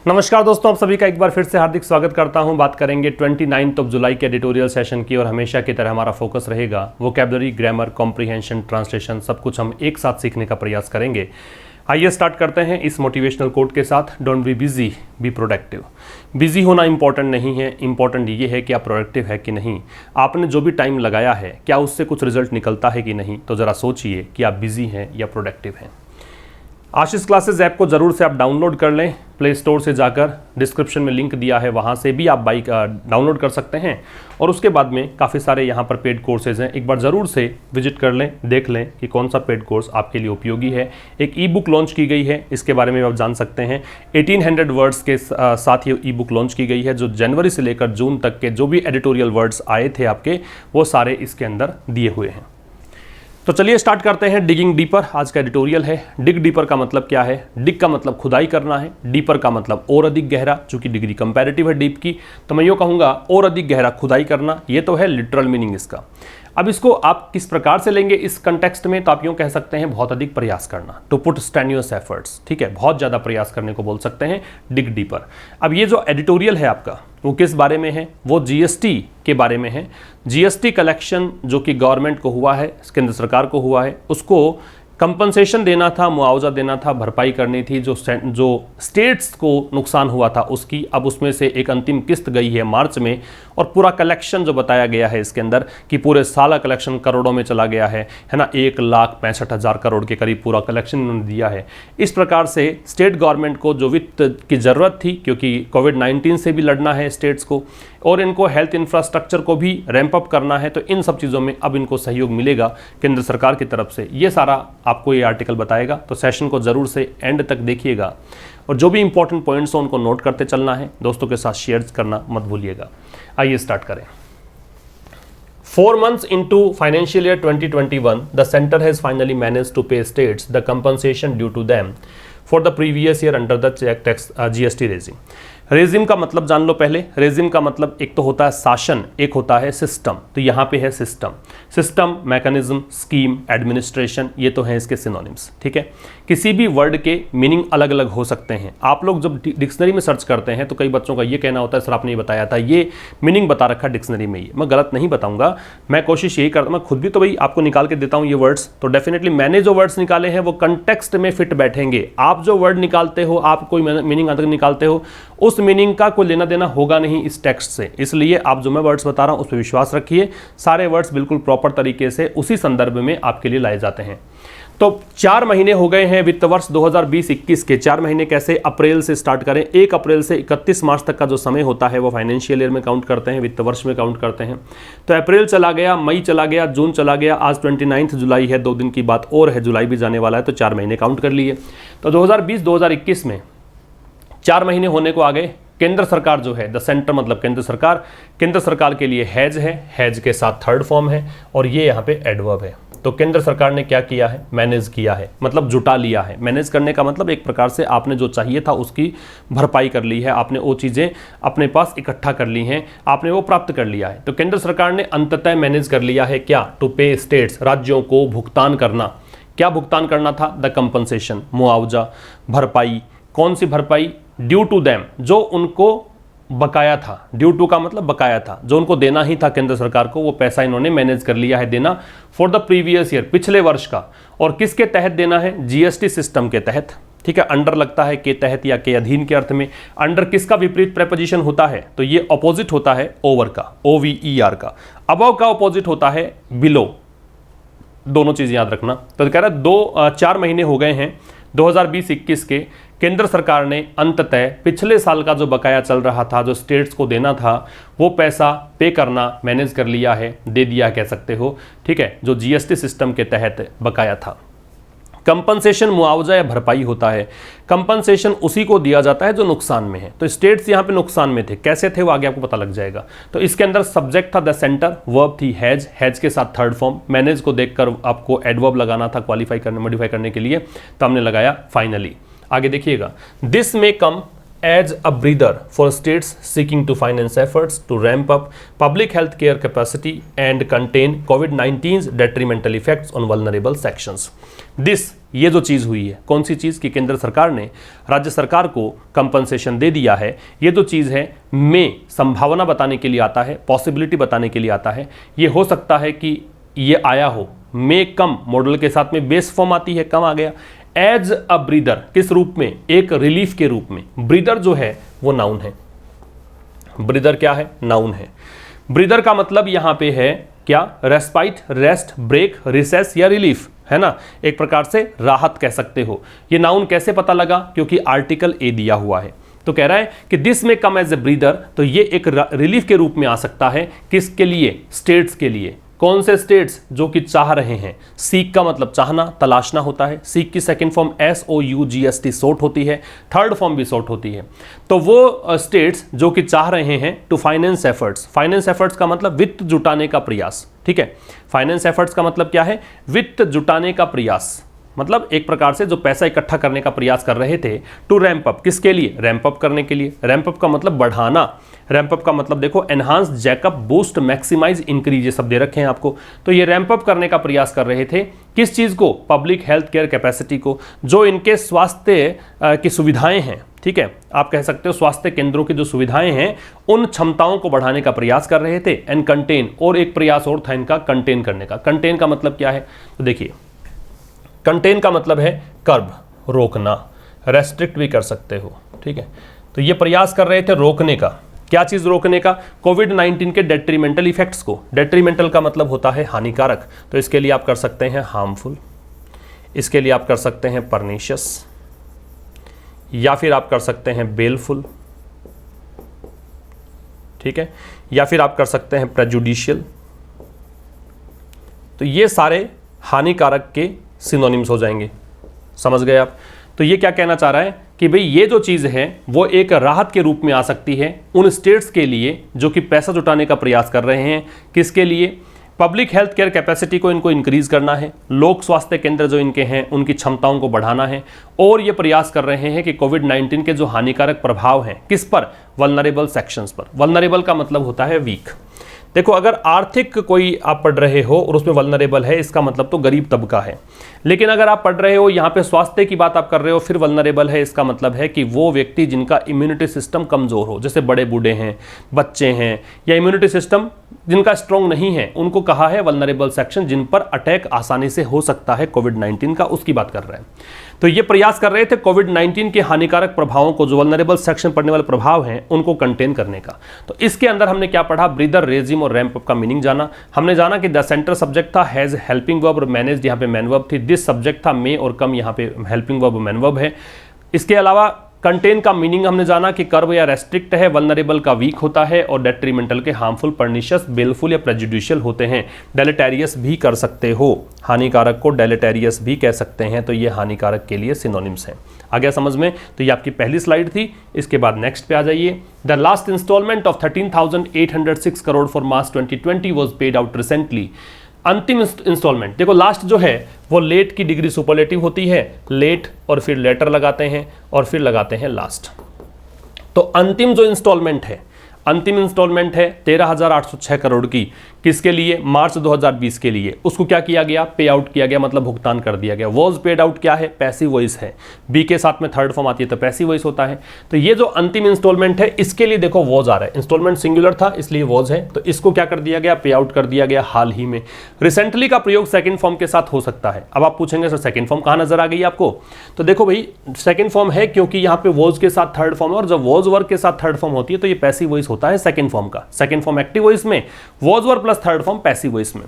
नमस्कार दोस्तों, आप सभी का एक बार फिर से हार्दिक स्वागत करता हूं। बात करेंगे 29 जुलाई के एडिटोरियल सेशन की और हमेशा की तरह हमारा फोकस रहेगा वोकैबुलरी, ग्रामर, कॉम्प्रिहेंशन, ट्रांसलेशन, सब कुछ हम एक साथ सीखने का प्रयास करेंगे। आइए स्टार्ट करते हैं इस मोटिवेशनल कोट के साथ। Don't be busy, be productive. Busy होना इंपॉर्टेंट नहीं है, इंपॉर्टेंट ये है कि आप प्रोडक्टिव है कि नहीं। आपने जो भी टाइम लगाया है क्या उससे कुछ रिजल्ट निकलता है कि नहीं। तो ज़रा सोचिए कि आप बिजी हैं या प्रोडक्टिव हैं। आशीष क्लासेस ऐप को ज़रूर से आप डाउनलोड कर लें। प्ले स्टोर से जाकर डिस्क्रिप्शन में लिंक दिया है, वहाँ से भी आप बाइक डाउनलोड कर सकते हैं। और उसके बाद में काफ़ी सारे यहाँ पर पेड कोर्सेज हैं, एक बार ज़रूर से विजिट कर लें, देख लें कि कौन सा पेड कोर्स आपके लिए उपयोगी है। एक ई बुक लॉन्च की गई है, इसके बारे में आप जान सकते हैं। 1800 वर्ड्स के साथ ये ई बुक लॉन्च की गई है, जो जनवरी से लेकर जून तक के जो भी एडिटोरियल वर्ड्स आए थे आपके, वो सारे इसके अंदर दिए हुए हैं। तो चलिए स्टार्ट करते हैं। डिगिंग डीपर आज का एडिटोरियल है। डिग डीपर का मतलब क्या है? डिग का मतलब खुदाई करना है, डीपर का मतलब और अधिक गहरा। चूंकि डिग्री कंपैरेटिव है डीप की, तो मैं यूँ कहूँगा और अधिक गहरा खुदाई करना। ये तो है लिटरल मीनिंग इसका। अब इसको आप किस प्रकार से लेंगे इस कंटेक्स्ट में, तो आप यूँ कह सकते हैं बहुत अधिक प्रयास करना, टू पुट स्ट्रेन्यूअस एफर्ट्स। ठीक है, बहुत ज़्यादा प्रयास करने को बोल सकते हैं डिग डीपर। अब ये जो एडिटोरियल है आपका, वो किस बारे में है? वो जीएसटी के बारे में है। जीएसटी कलेक्शन जो कि गवर्नमेंट को हुआ है, केंद्र सरकार को हुआ है, उसको कंपनसेशन देना था, मुआवजा देना था, भरपाई करनी थी जो स्टेट्स को नुकसान हुआ था उसकी। अब उसमें से एक अंतिम किस्त गई है मार्च में, और पूरा कलेक्शन जो बताया गया है इसके अंदर कि पूरे साल का कलेक्शन करोड़ों में चला गया है ना। 1,65,000 करोड़ के करीब पूरा कलेक्शन उन्होंने दिया है। इस प्रकार से स्टेट गवर्नमेंट को जो वित्त की ज़रूरत थी, क्योंकि कोविड-19 से भी लड़ना है स्टेट्स को, और इनको हेल्थ इंफ्रास्ट्रक्चर को भी रैंप अप करना है, तो इन सब चीज़ों में अब इनको सहयोग मिलेगा केंद्र सरकार की तरफ से। ये सारा आपको ये आर्टिकल बताएगा, तो सेशन को ज़रूर से एंड तक देखिएगा और जो भी इंपॉर्टेंट पॉइंट्स हो उनको नोट करते चलना है। दोस्तों के साथ शेयर करना मत भूलिएगा। आइए स्टार्ट करें। 4 months into financial year 2021, the center has finally managed to pay states the compensation due to them for the previous year under the GST regime। Regime का मतलब जान लो पहले। रेजिम का मतलब एक तो होता है शासन, एक होता है सिस्टम। तो यहाँ पे है system. System, mechanism, scheme, administration, ये तो हैं इसके सिनोनिम्स। ठीक है, किसी भी वर्ड के मीनिंग अलग अलग हो सकते हैं। आप लोग जब डिक्शनरी में सर्च करते हैं तो कई बच्चों का ये कहना होता है सर आपने ये बताया था, ये मीनिंग बता रखा डिक्शनरी में। ये मैं गलत नहीं बताऊंगा, मैं कोशिश यही करता हूँ, मैं खुद भी तो भाई आपको निकाल के देता हूँ ये वर्ड्स। तो डेफिनेटली मैंने जो वर्ड्स निकाले हैं वो कंटेक्स्ट में फिट बैठेंगे। आप जो वर्ड निकालते हो, आप कोई मीनिंग अलग निकालते हो, उस मीनिंग का कोई लेना देना होगा नहीं इस टेक्स्ट से। इसलिए आप जो मैं वर्ड्स बता रहा हूं उस पर विश्वास रखिए। सारे वर्ड्स बिल्कुल प्रॉपर तरीके से उसी संदर्भ में आपके लिए लाए जाते हैं। तो 4 महीने हो गए हैं वित्त वर्ष 2020-21 के। 4 महीने कैसे? अप्रैल से स्टार्ट करें। 1 अप्रैल से 31 मार्च तक का जो समय होता है वो फाइनेंशियल ईयर में काउंट करते हैं, वित्त वर्ष में काउंट करते हैं। तो अप्रैल चला गया, मई चला गया, जून चला गया, आज 29 जुलाई है, 2 दिन की बात और है, जुलाई भी जाने वाला है, तो 4 महीने काउंट कर लिए। तो 2020-2021 में 4 महीने होने को आ गए। केंद्र सरकार जो है, द सेंटर मतलब केंद्र सरकार, केंद्र सरकार के लिए हैज है, हैज के साथ थर्ड फॉर्म है, और ये यहाँ पे एडवर्ब है। तो केंद्र सरकार ने क्या किया है? मैनेज किया है, मतलब जुटा लिया है। मैनेज करने का मतलब एक प्रकार से आपने जो चाहिए था उसकी भरपाई कर ली है, आपने वो चीज़ें अपने पास इकट्ठा कर ली हैं, आपने वो प्राप्त कर लिया है। तो केंद्र सरकार ने अंततः मैनेज कर लिया है क्या? टू पे स्टेट्स, राज्यों को भुगतान करना। क्या भुगतान करना था? द कंपनसेशन, मुआवजा, भरपाई। कौन सी भरपाई? ड्यू टू देम, जो उनको बकाया था। ड्यू टू का मतलब बकाया था, जो उनको देना ही था केंद्र सरकार को, वो पैसा इन्होंने मैनेज कर लिया है देना फॉर द प्रीवियस ईयर, पिछले वर्ष का। और किसके तहत देना है? जीएसटी सिस्टम के तहत। ठीक है, अंडर लगता है के तहत या के अधीन के अर्थ में। अंडर किसका विपरीत प्रेपोजिशन होता है? तो ये ऑपोजिट होता है ओवर का, OVER का। अबव का ऑपोजिट होता है बिलो। दोनों चीज़ याद रखना। तो कह रहा है 4 महीने हो गए हैं 2020-21 के। केंद्र सरकार ने अंततः पिछले साल का जो बकाया चल रहा था, जो स्टेट्स को देना था, वो पैसा पे करना मैनेज कर लिया है, दे दिया कह सकते हो। ठीक है, जो जीएसटी सिस्टम के तहत बकाया था। कंपनसेशन मुआवजा या भरपाई होता है। कंपनसेशन उसी को दिया जाता है जो नुकसान में है। तो स्टेट्स यहाँ पे नुकसान में थे, कैसे थे वो आगे आपको पता लग जाएगा। तो इसके अंदर सब्जेक्ट था द सेंटर, वर्ब थी हैज, हैज के साथ थर्ड फॉर्म। मैनेज को देखकर आपको एडवर्ब लगाना था क्वालिफाई करने, मॉडिफाई करने के लिए, तो हमने लगाया फाइनली। आगे देखिएगा, दिस में कम as a breather for states seeking to finance efforts to ramp up public health care capacity and contain COVID-19's detrimental effects on vulnerable sections. This ये जो चीज़ हुई है, कौन सी चीज़ कि केंद्र सरकार ने राज्य सरकार को कंपनसेशन दे दिया है, ये जो चीज़ है में संभावना बताने के लिए आता है, पॉसिबिलिटी बताने के लिए आता है। ये हो सकता है कि ये आया हो में कम मॉडल के साथ में बेस फॉर्म आती है, कम आ गया। एज अ ब्रीदर किस रूप में? एक रिलीफ के रूप में। ब्रीदर जो है वो नाउन है। ब्रीदर क्या है? नाउन है। ब्रीदर का मतलब यहां पे है क्या? रेस्पाइट, रेस्ट, ब्रेक, रिसेस या रिलीफ, है ना, एक प्रकार से राहत कह सकते हो। ये नाउन कैसे पता लगा? क्योंकि आर्टिकल ए दिया हुआ है। तो कह रहा है कि दिस में कम एज ए ब्रीदर, तो ये एक रिलीफ के रूप में आ सकता है। किसके लिए? स्टेट्स के लिए। कौन से स्टेट्स? जो कि चाह रहे हैं। सीक का मतलब चाहना, तलाशना होता है। सीक की सेकंड फॉर्म SOUGST सोट होती है, थर्ड फॉर्म भी सोट होती है। तो वो स्टेट्स जो कि चाह रहे हैं to finance efforts. Finance efforts का मतलब वित्त जुटाने का प्रयास, ठीक है। फाइनेंस एफर्ट्स का मतलब क्या है? वित्त जुटाने का प्रयास, मतलब एक प्रकार से जो पैसा इकट्ठा करने का प्रयास कर रहे थे। टू रैंप अप, किसके लिए? रैंप अप करने के लिए। रैंप अप का मतलब बढ़ाना। रैंप अप का मतलब देखो enhance, jack up, boost, maximise, increase, ये सब दे रखे हैं आपको। तो ये रैंप अप करने का प्रयास कर रहे थे। किस चीज को? पब्लिक हेल्थ केयर कैपेसिटी को, जो इनके स्वास्थ्य की सुविधाएं हैं, ठीक है, आप कह सकते हो स्वास्थ्य केंद्रों की जो सुविधाएं हैं उन क्षमताओं को बढ़ाने का प्रयास कर रहे थे। एंड कंटेन, और एक प्रयास और था इनका कंटेन करने का। कंटेन का मतलब क्या है? तो देखिए, कंटेन का मतलब है कर्ब, रोकना, रेस्ट्रिक्ट भी कर सकते हो, ठीक है। तो ये प्रयास कर रहे थे रोकने का। क्या चीज रोकने का? कोविड-19 के डेट्रीमेंटल इफेक्ट्स को। डेट्रीमेंटल का मतलब होता है हानिकारक, तो इसके लिए आप कर सकते हैं हार्मफुल, इसके लिए आप कर सकते हैं परनिशियस, या फिर आप कर सकते हैं बेलफुल, ठीक है, या फिर आप कर सकते हैं प्रेजुडिशियल। तो ये सारे हानिकारक के सिनोनिम्स हो जाएंगे, समझ गए आप। तो ये क्या कहना चाह रहा है कि भाई ये जो चीज़ है वो एक राहत के रूप में आ सकती है उन स्टेट्स के लिए जो कि पैसा जुटाने का प्रयास कर रहे हैं। किसके लिए? पब्लिक हेल्थ केयर कैपेसिटी को इनको इंक्रीज करना है, लोक स्वास्थ्य केंद्र जो इनके हैं उनकी क्षमताओं को बढ़ाना है, और ये प्रयास कर रहे हैं कि कोविड-19 के जो हानिकारक प्रभाव हैं किस पर? वल्नरेबल सेक्शंस पर। वल्नरेबल का मतलब होता है वीक। देखो, अगर आर्थिक कोई आप पढ़ रहे हो और उसमें वल्नरेबल है, इसका मतलब तो गरीब तबका है। लेकिन अगर आप पढ़ रहे हो यहाँ पे स्वास्थ्य की बात आप कर रहे हो, फिर वल्नरेबल है, इसका मतलब है कि वो व्यक्ति जिनका इम्यूनिटी सिस्टम कमज़ोर हो, जैसे बड़े बूढ़े हैं, बच्चे हैं, या इम्यूनिटी सिस्टम जिनका स्ट्रॉन्ग नहीं है, उनको कहा है वल्नरेबल सेक्शन, जिन पर अटैक आसानी से हो सकता है कोविड-19 का, उसकी बात कर रहे हैं। तो ये प्रयास कर रहे थे कोविड-19 के हानिकारक प्रभावों को, जो वल्नरेबल सेक्शन पड़ने वाले प्रभाव हैं, उनको कंटेन करने का। तो इसके अंदर हमने क्या पढ़ा? ब्रीदर, रेजिम और रैंप अप का मीनिंग जाना। हमने जाना कि द सेंटर सब्जेक्ट था हैज, हेल्पिंग वर्ब और मैनेज्ड यहाँ पे मैन वर्ब थी। दिस सब्जेक्ट था मे और कम, यहाँ पे हेल्पिंग वर्ब मैन वर्ब है। इसके अलावा कंटेन का मीनिंग हमने जाना कि कर्व या रेस्ट्रिक्ट है, वल्नरेबल का वीक होता है, और डेट्रीमेंटल के हार्मफुल, परनिशियस, बेलफुल या प्रेजुडिशियल होते हैं। डेलेटेरियस भी कर सकते हो, हानिकारक को डेलेटेरियस भी कह सकते हैं। तो ये हानिकारक के लिए सिनोनिम्स हैं। आ गया समझ में? तो ये आपकी पहली स्लाइड थी। इसके बाद नेक्स्ट पे आ जाइए। The last instalment of 13,806 crore for March 2020 was paid out recently. अंतिम इंस्टॉलमेंट, देखो लास्ट जो है वो लेट की डिग्री सुपरलेटिव होती है, लेट और फिर लेटर लगाते हैं और फिर लगाते हैं लास्ट। तो अंतिम जो इंस्टॉलमेंट है, अंतिम इंस्टॉलमेंट है 13,806 करोड़ की। किसके लिए? मार्च 2020 के लिए। उसको क्या किया गया? पे आउट किया गया, मतलब भुगतान कर दिया गया। वॉज पेड आउट क्या है? पैसिव वॉइस है। बी के साथ में थर्ड फॉर्म आती है तो पैसिव वॉइस होता है। तो ये जो अंतिम इंस्टॉलमेंट है इसके लिए देखो वॉज आ रहा है। इंस्टॉलमेंट सिंगुलर था इसलिए वॉज है, तो इसको क्या कर दिया गया? पे आउट कर दिया गया हाल ही में। रिसेंटली का प्रयोग सेकेंड फॉर्म के साथ हो सकता है। अब आप पूछेंगे सर सेकेंड फॉर्म कहाँ नजर आ गई आपको? तो देखो भाई सेकेंड फॉर्म है क्योंकि यहाँ पे वॉज के साथ थर्ड फॉर्म, और जब वॉज वर्ग के साथ थर्ड फॉर्म होती है तो ये पैसिव वॉइस होता है सेकेंड फॉर्म का। सेकेंड फॉर्म एक्टिव वॉइस में, वॉज वर्ग plus third form passive voice में।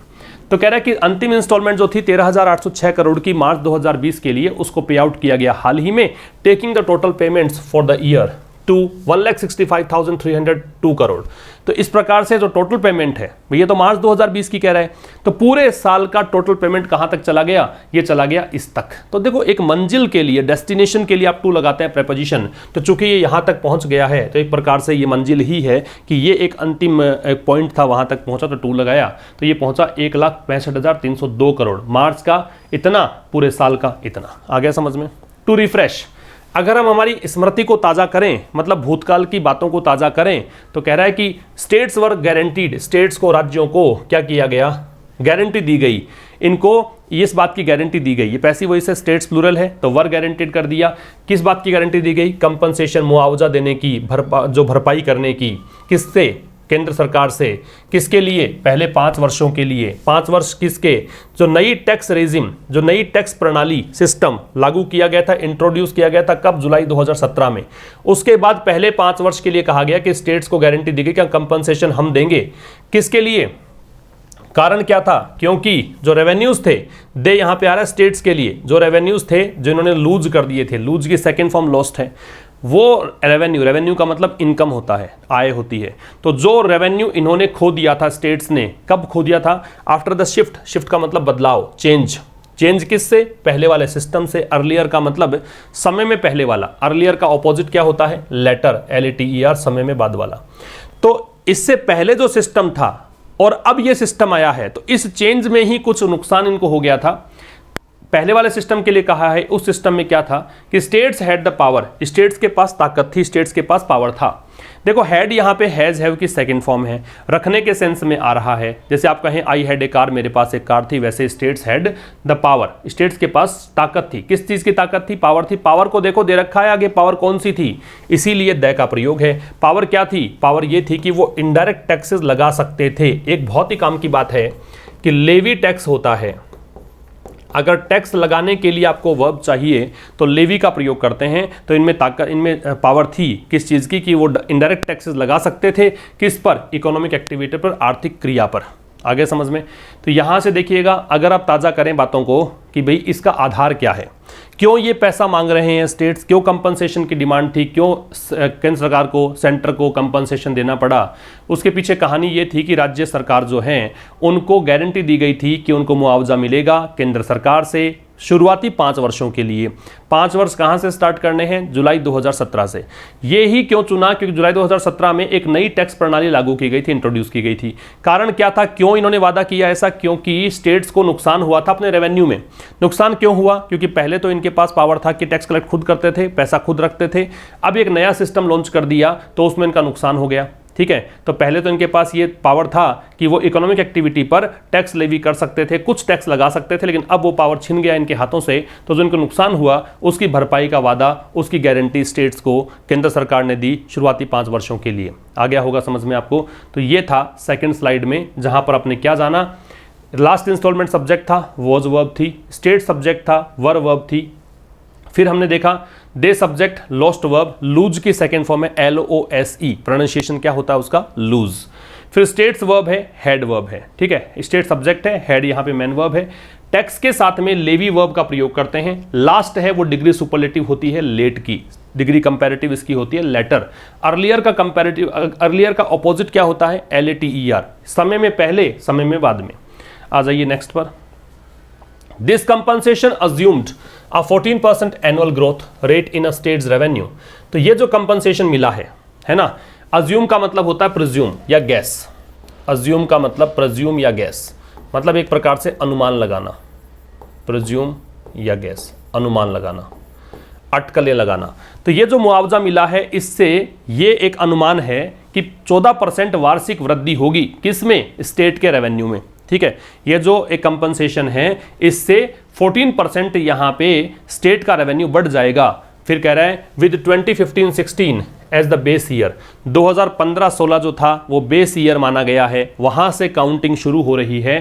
तो कह रहा है कि अंतिम इंस्टॉलमेंट जो थी 13,806 करोड़ की मार्च 2020 के लिए, उसको पे आउट किया गया हाल ही में, taking the total payments for the year to 1,65,302 crore. तो इस प्रकार से जो टोटल पेमेंट है, ये तो मार्च 2020 की कह रहा है, तो पूरे साल का टोटल पेमेंट कहां तक चला गया? ये चला गया इस तक। तो देखो एक मंजिल के लिए, डेस्टिनेशन के लिए आप टू लगाते हैं प्रेपोजिशन, तो चूंकि ये यहां तक पहुंच गया है तो एक प्रकार से ये मंजिल ही है कि ये एक अंतिम पॉइंट था, वहां तक पहुंचा तो टू लगाया, तो ये पहुंचा 1,65,302 करोड़। मार्च का इतना, पूरे साल का इतना। आ गया समझ में? टू रिफ्रेश, अगर हम हमारी स्मृति को ताज़ा करें, मतलब भूतकाल की बातों को ताज़ा करें, तो कह रहा है कि स्टेट्स वर गारंटीड, स्टेट्स को, राज्यों को क्या किया गया, गारंटी दी गई, इनको इस बात की गारंटी दी गई, ये पैसिव वॉइस है, स्टेट्स प्लूरल है तो वर गारंटीड कर दिया। किस बात की गारंटी दी गई, कंपनसेशन, मुआवजा देने की, जो भरपाई करने की, किससे, केंद्र सरकार से, किसके लिए, पहले 5 वर्षों के लिए, 5 वर्ष किसके, जो नई टैक्स रेजिम, जो नई टैक्स प्रणाली सिस्टम लागू किया गया था, इंट्रोड्यूस किया गया था कब, जुलाई 2017 में। उसके बाद पहले 5 वर्ष के लिए कहा गया कि स्टेट्स को गारंटी दी गई कि कंपनसेशन हम देंगे, किसके लिए, कारण क्या था, क्योंकि जो रेवेन्यूज थे, दे यहां पे आ रहा है स्टेट्स के लिए, जो रेवेन्यूज थे जो इन्होंने लूज कर दिए थे, लूज की सेकंड फॉर्म लॉस्ट है, वो रेवेन्यू का मतलब इनकम होता है, आय होती है, तो जो रेवेन्यू इन्होंने खो दिया था स्टेट्स ने, कब खो दिया था, आफ्टर द शिफ्ट का मतलब बदलाव, चेंज किससे, पहले वाले सिस्टम से, अर्लियर का मतलब समय में पहले वाला, अर्लियर का ऑपोजिट क्या होता है, लेटर, LATER, समय में बाद वाला। तो इससे पहले जो सिस्टम था और अब ये सिस्टम आया है, तो इस चेंज में ही कुछ नुकसान इनको हो गया था। पहले वाले सिस्टम के लिए कहा है, उस सिस्टम में क्या था कि states had the power, states के पास ताकत थी, स्टेट्स के पास पावर था। देखो हैड यहाँ पे हैज, हैव की सेकंड फॉर्म है, रखने के सेंस में आ रहा है। जैसे आप कहें आई हैड ए कार, मेरे पास एक कार थी, वैसे states had the power, states के पास ताकत थी। किस चीज़ की ताकत थी, पावर थी। पावर को देखो दे रखा है आगे, पावर कौन सी थी, इसीलिए द का प्रयोग है। पावर क्या थी, पावर ये थी कि वो इनडायरेक्ट टैक्सेस लगा सकते थे। एक बहुत ही काम की बात है कि लेवी टैक्स होता है, अगर टैक्स लगाने के लिए आपको वर्ब चाहिए तो लेवी का प्रयोग करते हैं। तो इनमें ताकत, इनमें पावर थी किस चीज़ की कि वो इनडायरेक्ट टैक्सेस लगा सकते थे, किस पर, इकोनॉमिक एक्टिविटी पर, आर्थिक क्रिया पर। आगे समझ में। तो यहाँ से देखिएगा, अगर आप ताज़ा करें बातों को कि भाई इसका आधार क्या है, क्यों ये पैसा मांग रहे हैं स्टेट्स, क्यों कंपनसेशन की डिमांड थी, क्यों केंद्र सरकार को, सेंटर को कंपनसेशन देना पड़ा, उसके पीछे कहानी ये थी कि राज्य सरकार जो हैं उनको गारंटी दी गई थी कि उनको मुआवजा मिलेगा केंद्र सरकार से शुरुआती 5 वर्षों के लिए। 5 वर्ष कहाँ से स्टार्ट करने हैं, जुलाई 2017 से। ये ही क्यों चुना, क्योंकि जुलाई 2017 में एक नई टैक्स प्रणाली लागू की गई थी, इंट्रोड्यूस की गई थी। कारण क्या था, क्यों इन्होंने वादा किया ऐसा, क्योंकि स्टेट्स को नुकसान हुआ था अपने रेवेन्यू में। नुकसान क्यों हुआ, क्योंकि पहले तो इनके पास पावर था कि टैक्स कलेक्ट खुद करते थे, पैसा खुद रखते थे। अब एक नया सिस्टम लॉन्च कर दिया तो उसमें इनका नुकसान हो गया। ठीक है, तो पहले तो इनके पास ये पावर था कि वो इकोनॉमिक एक्टिविटी पर टैक्स लेवी कर सकते थे, कुछ टैक्स लगा सकते थे, लेकिन अब वो पावर छिन गया इनके हाथों से। तो जो इनको नुकसान हुआ उसकी भरपाई का वादा, उसकी गारंटी स्टेट्स को केंद्र सरकार ने दी शुरुआती 5 वर्षों के लिए। आ गया होगा समझ में आपको। तो ये था सेकंड स्लाइड में, जहां पर आपने क्या जाना, लास्ट इंस्टॉलमेंट सब्जेक्ट था, वॉज वर्ब थी, स्टेट सब्जेक्ट था, वर वर्ब थी। फिर हमने देखा दे सब्जेक्ट, लॉस्ट वर्ब, लूज की सेकेंड फॉर्म है LOSE, प्रोनाउंसिएशन क्या होता है उसका, लूज। फिर स्टेट्स वर्ब है, हेड वर्ब है। ठीक है, स्टेट सब्जेक्ट है, हेड यहाँ पे मैन वर्ब है। टैक्स के साथ में लेवी वर्ब का प्रयोग करते हैं। लास्ट है वो डिग्री सुपरलेटिव होती है लेट की, डिग्री कंपैरेटिव इसकी होती है लेटर। अर्लियर का कंपैरेटिव, अर्लियर का ऑपोजिट क्या होता है, LATER, समय में पहले, समय में बाद में। आ जाइए नेक्स्ट पर। This compensation assumed a 14% annual growth rate in a states revenue. तो ये जो कंपनसेशन मिला है ना, अज्यूम का मतलब होता है प्रिज्यूम या गैस। अज्यूम का मतलब प्रिज्यूम या गैस, मतलब एक प्रकार से अनुमान लगाना, प्रिज्यूम या गैस, अनुमान लगाना, अटकलें लगाना। तो ये जो मुआवजा मिला है, इससे ये एक अनुमान है कि 14% वार्षिक वृद्धि होगी, किसमें, स्टेट के रेवेन्यू में। ठीक है, ये जो एक कंपनसेशन है, इससे 14% यहाँ पे स्टेट का रेवेन्यू बढ़ जाएगा। फिर कह रहा है with 2015-16 as the base year, 2015-16 जो था वो बेस ईयर माना गया है, वहां से काउंटिंग शुरू हो रही है।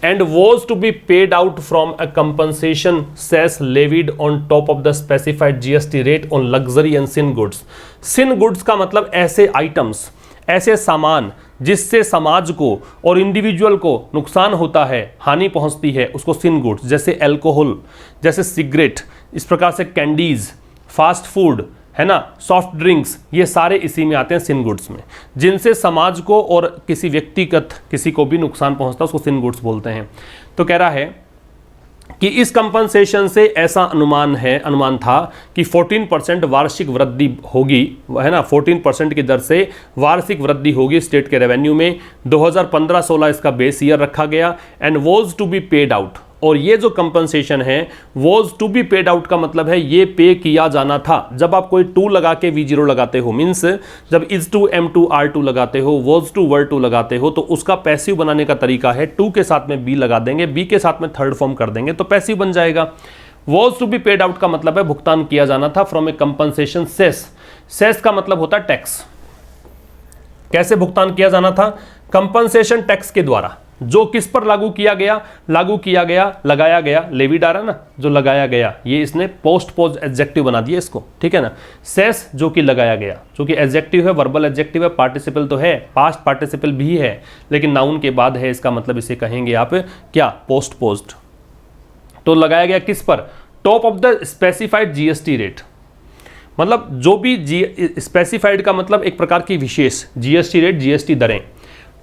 And was to be paid out from a compensation cess levied on top of the specified GST rate on luxury and sin goods. Sin goods का मतलब ऐसे आइटम्स, ऐसे सामान जिससे समाज को और इंडिविजुअल को नुकसान होता है, हानि पहुंचती है, उसको सिन गुड्स। जैसे अल्कोहल, जैसे सिगरेट, इस प्रकार से कैंडीज, फास्ट फूड है ना, सॉफ्ट ड्रिंक्स, ये सारे इसी में आते हैं सिन गुड्स में। जिनसे समाज को और किसी व्यक्तिगत किसी को भी नुकसान पहुंचता है उसको सिन गुड्स बोलते हैं। तो कह रहा है कि इस कंपनसेशन से ऐसा अनुमान था कि 14% वार्षिक वृद्धि होगी, है ना, 14% की दर से वार्षिक वृद्धि होगी स्टेट के रेवेन्यू में। 2015-16 इसका बेस ईयर रखा गया। And was to be paid out, और ये जो कंपनसेशन है was to be paid out का मतलब है ये पे किया जाना था। जब आप कोई टू लगा के V0 लगाते हो, मीन्स जब इज टू M2 R2 लगाते हो, वॉज टू वर टू लगाते हो, तो उसका पैसिव बनाने का तरीका है टू के साथ में बी लगा देंगे, बी के साथ में थर्ड फॉर्म कर देंगे तो पैसिव बन जाएगा। Was to be paid out का मतलब है भुगतान किया जाना था from a compensation cess. Cess का मतलब होता है टैक्स। कैसे भुगतान किया जाना था? कंपनसेशन टैक्स के द्वारा, जो किस पर लागू किया गया, लगाया गया, लेवी डारा ना, जो लगाया गया, ये इसने पोस्ट पोज एडजेक्टिव बना दिया इसको, ठीक है ना। सेस जो कि लगाया गया, जो कि एडजेक्टिव है, वर्बल एडजेक्टिव है, पार्टिसिपल तो है, पास्ट पार्टिसिपल भी है, लेकिन नाउन के बाद है, इसका मतलब इसे कहेंगे आप क्या? Post posed. तो लगाया गया किस पर? Top of the specified GST rate. मतलब जो भी स्पेसिफाइड का मतलब एक प्रकार की विशेष जीएसटी रेट, जीएसटी दरें,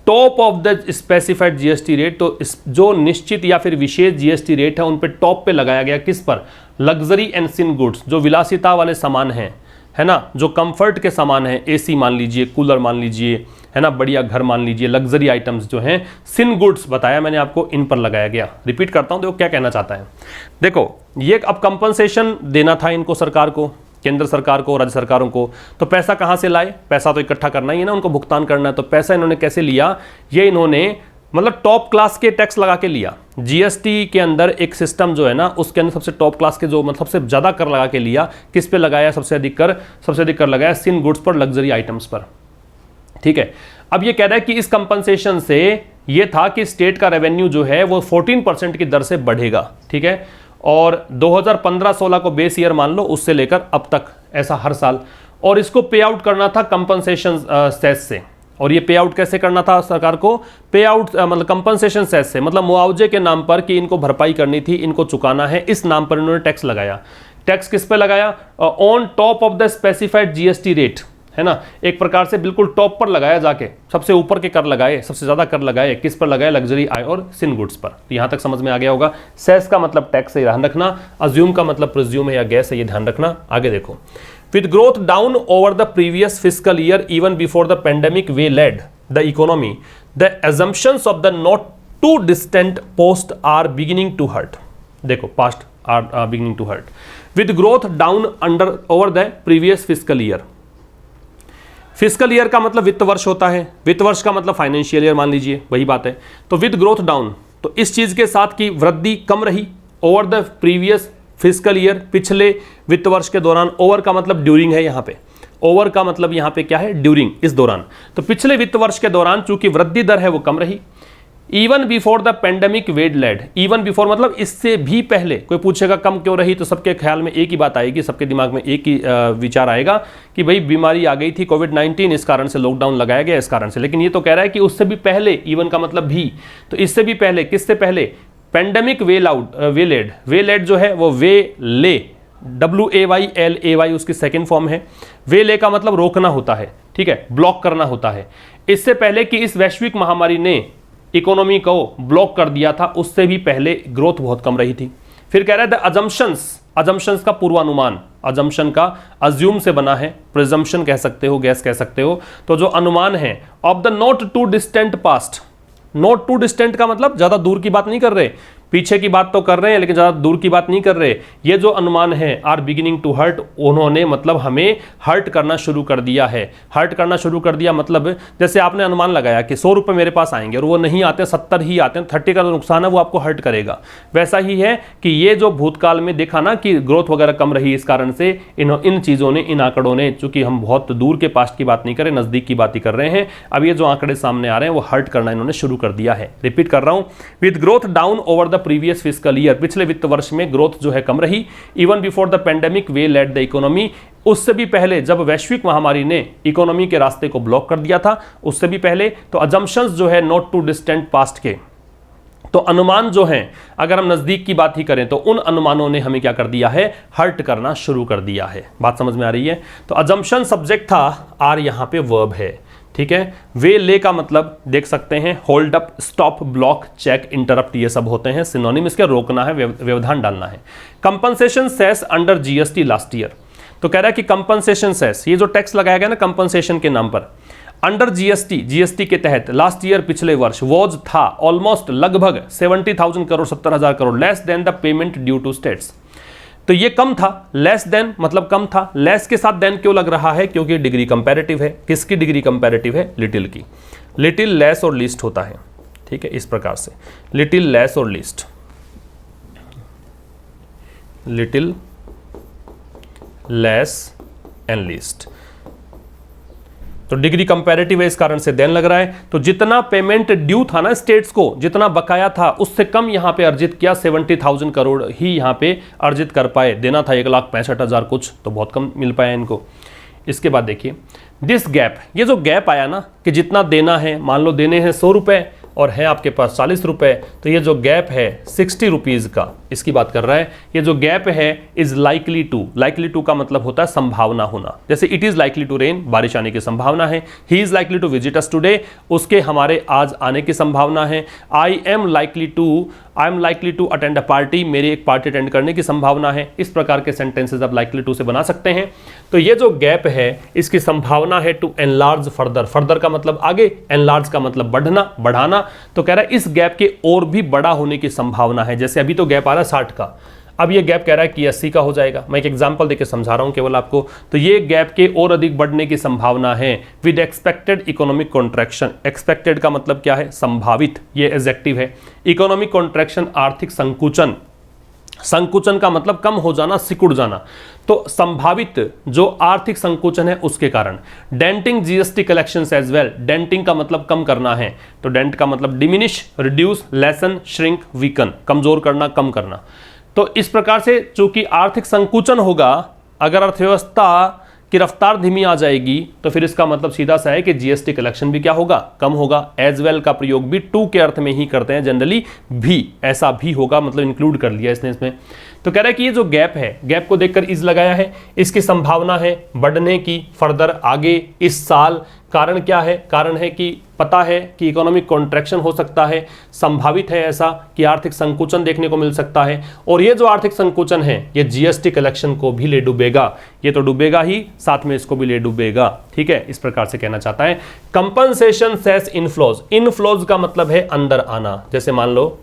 top of the specified GST rate, तो जो निश्चित या फिर विशेष जीएसटी रेट है उन पे टॉप पे लगाया गया किस पर? लग्जरी एंड सिन गुड्स, जो विलासिता वाले सामान हैं, है ना, जो कंफर्ट के सामान हैं, एसी मान लीजिए, कूलर मान लीजिए, है ना, बढ़िया घर मान लीजिए, लग्जरी आइटम्स जो हैं, सिन गुड्स बताया मैंने आपको, इन पर लगाया गया। रिपीट करता हूं, देखो क्या कहना चाहता है। देखो ये अब कंपनसेशन देना था इनको, सरकार को, केंद्र सरकार को, राज्य सरकारों को, तो पैसा कहां से लाए? पैसा तो इकट्ठा करना ही है ना, उनको भुगतान करना है, तो पैसा इन्होंने कैसे लिया? ये इन्होंने मतलब टॉप क्लास के टैक्स लगा के लिया। जीएसटी के अंदर एक सिस्टम जो है ना, उसके अंदर सबसे टॉप क्लास के जो मतलब सबसे ज्यादा कर लगा के लिया। किस पे लगाया सबसे अधिक कर? सबसे अधिक कर लगाया सिन गुड्स पर, लग्जरी आइटम्स पर, ठीक है। अब ये कह रहा है कि इस कंपनसेशन से ये था कि स्टेट का रेवेन्यू जो है वो 14% की दर से बढ़ेगा, ठीक है। और 2015-16 को बेस ईयर मान लो, उससे लेकर अब तक, ऐसा हर साल। और इसको पे आउट करना था कंपनसेशन सेस से। और ये पे आउट कैसे करना था सरकार को? पे आउट मतलब कंपनसेशन सेस से, मतलब मुआवजे के नाम पर, कि इनको भरपाई करनी थी, इनको चुकाना है, इस नाम पर इन्होंने टैक्स लगाया। टैक्स किस पे लगाया? On top of the specified GST rate, है ना, एक प्रकार से बिल्कुल टॉप पर लगाया, जाके सबसे ऊपर के कर लगाए, सबसे ज्यादा कर लगाए। किस पर लगाए? लग्जरी आय और सिन गुड्स पर। यहां तक समझ में आ गया होगा। सेस का मतलब टैक्स है, ध्यान रखना। अज्यूम का मतलब प्रिज्यूम है या गैस है, ये ध्यान रखना। आगे देखो, with growth down over the previous fiscal year even before the pandemic way lead the economy, the assumptions of the not too distant past are beginning to hurt. देखो, past are beginning to hurt. With growth down under over the previous fiscal year. Fiscal year का मतलब वित्त वर्ष होता है, वित्त वर्ष का मतलब फाइनेंशियल ईयर मान लीजिए, वही बात है। तो विद ग्रोथ डाउन, तो इस चीज के साथ की वृद्धि कम रही। Over the previous fiscal year, पिछले वित्त वर्ष के दौरान। ओवर का मतलब ड्यूरिंग है यहाँ पे, ओवर का मतलब यहाँ पे क्या है? ड्यूरिंग, इस दौरान। तो पिछले वित्त वर्ष के दौरान चूंकि वृद्धि दर है वो कम रही। Even before the pandemic waylaid, even before मतलब इससे भी पहले। कोई पूछेगा कम क्यों रही, तो सबके ख्याल में एक ही बात आएगी, सबके दिमाग में एक ही विचार आएगा कि भाई बीमारी आ गई थी कोविड-19, इस कारण से लॉकडाउन लगाया गया, इस कारण से। लेकिन ये तो कह रहा है कि उससे भी पहले, इवन का मतलब भी, तो इससे भी पहले, किससे पहले? पेंडेमिक वे लेड जो है वो वे ले, WAYLAY उसकी सेकेंड फॉर्म है। वे ले का मतलब रोकना होता है, ठीक है, ब्लॉक करना होता है। इससे पहले कि इस वैश्विक महामारी ने इकोनॉमी को ब्लॉक कर दिया था, उससे भी पहले ग्रोथ बहुत कम रही थी। फिर कह रहा है अजम्पशंस का पूर्वानुमान, अजम्पशन का अज्यूम से बना है, प्रिजम्पशन कह सकते हो, गैस कह सकते हो। तो जो अनुमान है of the not too distant past, not too distant का मतलब ज्यादा दूर की बात नहीं कर रहे, पीछे की बात तो कर रहे हैं लेकिन ज्यादा दूर की बात नहीं कर रहे। ये जो अनुमान है आर बिगिनिंग टू हर्ट, उन्होंने मतलब हमें हर्ट करना शुरू कर दिया है। हर्ट करना शुरू कर दिया मतलब जैसे आपने अनुमान लगाया कि 100 रुपए मेरे पास आएंगे और वो नहीं आते, 70 ही आते हैं, 30 का जो नुकसान है वो आपको हर्ट करेगा। वैसा ही है कि ये जो भूतकाल में देखा ना कि ग्रोथ वगैरह कम रही, इस कारण से इन चीजों ने, इन आंकड़ों ने, चूंकि हम बहुत दूर के पास्ट की बात नहीं कर रहे, नजदीक की बात ही कर रहे हैं, अब ये जो आंकड़े सामने आ रहे हैं वो हर्ट करना इन्होंने शुरू कर दिया है। रिपीट कर रहा हूं, with growth down over the previous fiscal year, पिछले वित्त वर्ष में ग्रोथ जो है कम रही। Even before the pandemic way lead the economy, उससे भी पहले जब वैश्विक महामारी ने इकोनॉमी के रास्ते को ब्लॉक कर दिया था, उससे भी पहले। तो अजम्पशंस जो है नॉट टू डिस्टेंट पास्ट के, तो अनुमान जो हैं, अगर हम नजदीक की बात ही करें तो उन अनुमानों ने हमें क्या कर दिया है? हर्ट करना शुरू कर दिया है। बात समझ में आ रही है? तो अजम्पशन सब्जेक्ट था, आर यहां पे वर्ब है, ठीक है। वे ले का मतलब देख सकते हैं, hold up, stop, block, check, interrupt, ये सब होते हैं सिनोनिम, इसके रोकना है, व्यवधान डालना है। Compensation cess under GST last year, तो कह रहा है कि कंपनसेशन सेस, ये जो टैक्स लगाया गया ना कंपनसेशन के नाम पर, अंडर जीएसटी के तहत लास्ट ईयर पिछले वर्ष वॉज था ऑलमोस्ट लगभग 70,000 crore 70,000 crore less than the payment due to states. तो ये कम था, लेस देन मतलब कम था। लेस के साथ देन क्यों लग रहा है? क्योंकि डिग्री कंपैरेटिव है। किसकी डिग्री कंपैरेटिव है? लिटिल की। लिटिल, लेस और लीस्ट होता है, ठीक है, इस प्रकार से लिटिल, लेस और least, little, less and least. तो डिग्री कंपैरेटिव है, इस कारण से देन लग रहा है। तो जितना पेमेंट ड्यू था ना स्टेट्स को, जितना बकाया था उससे कम यहां पे अर्जित किया, 70,000 करोड़ ही यहां पे अर्जित कर पाए। देना था 1,65,000 कुछ, तो बहुत कम मिल पाया इनको। इसके बाद देखिए दिस गैप, ये जो गैप आया ना कि जितना देना है, मान लो देने हैं 100 रुपए और है आपके पास 40 रुपए, तो ये जो गैप है 60 रुपीज़ का, इसकी बात कर रहा है। ये जो गैप है इज लाइकली टू का मतलब होता है संभावना होना। जैसे it is likely to rain, बारिश आने की संभावना है। He is likely to visit us today, उसके हमारे आज आने की संभावना है। I am likely to attend a party, मेरी एक पार्टी अटेंड करने की संभावना है। इस प्रकार के सेंटेंसेस आप लाइकली टू से बना सकते हैं। तो ये जो गैप है इसकी संभावना है टू एनलार्ज फर्दर का मतलब आगे, एनलार्ज का मतलब बढ़ना, बढ़ाना। तो कह रहा है इस गैप के और भी बड़ा होने की संभावना है। जैसे अभी तो गैप आ रहा है 60 का, अब ये गैप कह रहा है कि 80 का हो जाएगा। मैं एक एग्जांपल देके समझा रहा हूं केवल आपको। तो ये गैप के और अधिक बढ़ने की संभावना है with expected economic contraction. Expected का मतलब क्या है? संभावित, ये एडजेक्टिव है। इकोनॉमिक कॉन्ट्रैक्शन आर्थिक संकुचन, संकुचन का मतलब कम हो जाना, सिकुड़ जाना। तो संभावित जो आर्थिक संकुचन है उसके कारण। Denting GST collections as well, denting का मतलब कम करना है, तो डेंट का मतलब diminish, reduce, lessen, shrink, weaken, कमजोर करना, कम करना। तो इस प्रकार से चूंकि आर्थिक संकुचन होगा, अगर अर्थव्यवस्था की रफ्तार धीमी आ जाएगी तो फिर इसका मतलब सीधा सा है कि जीएसटी कलेक्शन भी क्या होगा? कम होगा। एज वेल का प्रयोग भी टू के अर्थ में ही करते हैं जनरली, भी ऐसा भी होगा, मतलब इंक्लूड कर लिया इसने इसमें। तो कह रहा है कि ये जो गैप है, गैप को देखकर इज लगाया है, इसकी संभावना है बढ़ने की फर्दर आगे इस साल। कारण क्या है? कारण है कि पता है कि इकोनॉमिक कॉन्ट्रैक्शन हो सकता है, संभावित है ऐसा कि आर्थिक संकुचन देखने को मिल सकता है। और ये जो आर्थिक संकुचन है ये जीएसटी कलेक्शन को भी ले डूबेगा। ये तो डूबेगा ही, साथ में इसको भी ले डूबेगा, ठीक है, इस प्रकार से कहना चाहता है। कंपनसेशन सेस इनफ्लोज, इनफ्लोज का मतलब है अंदर आना। जैसे मान लो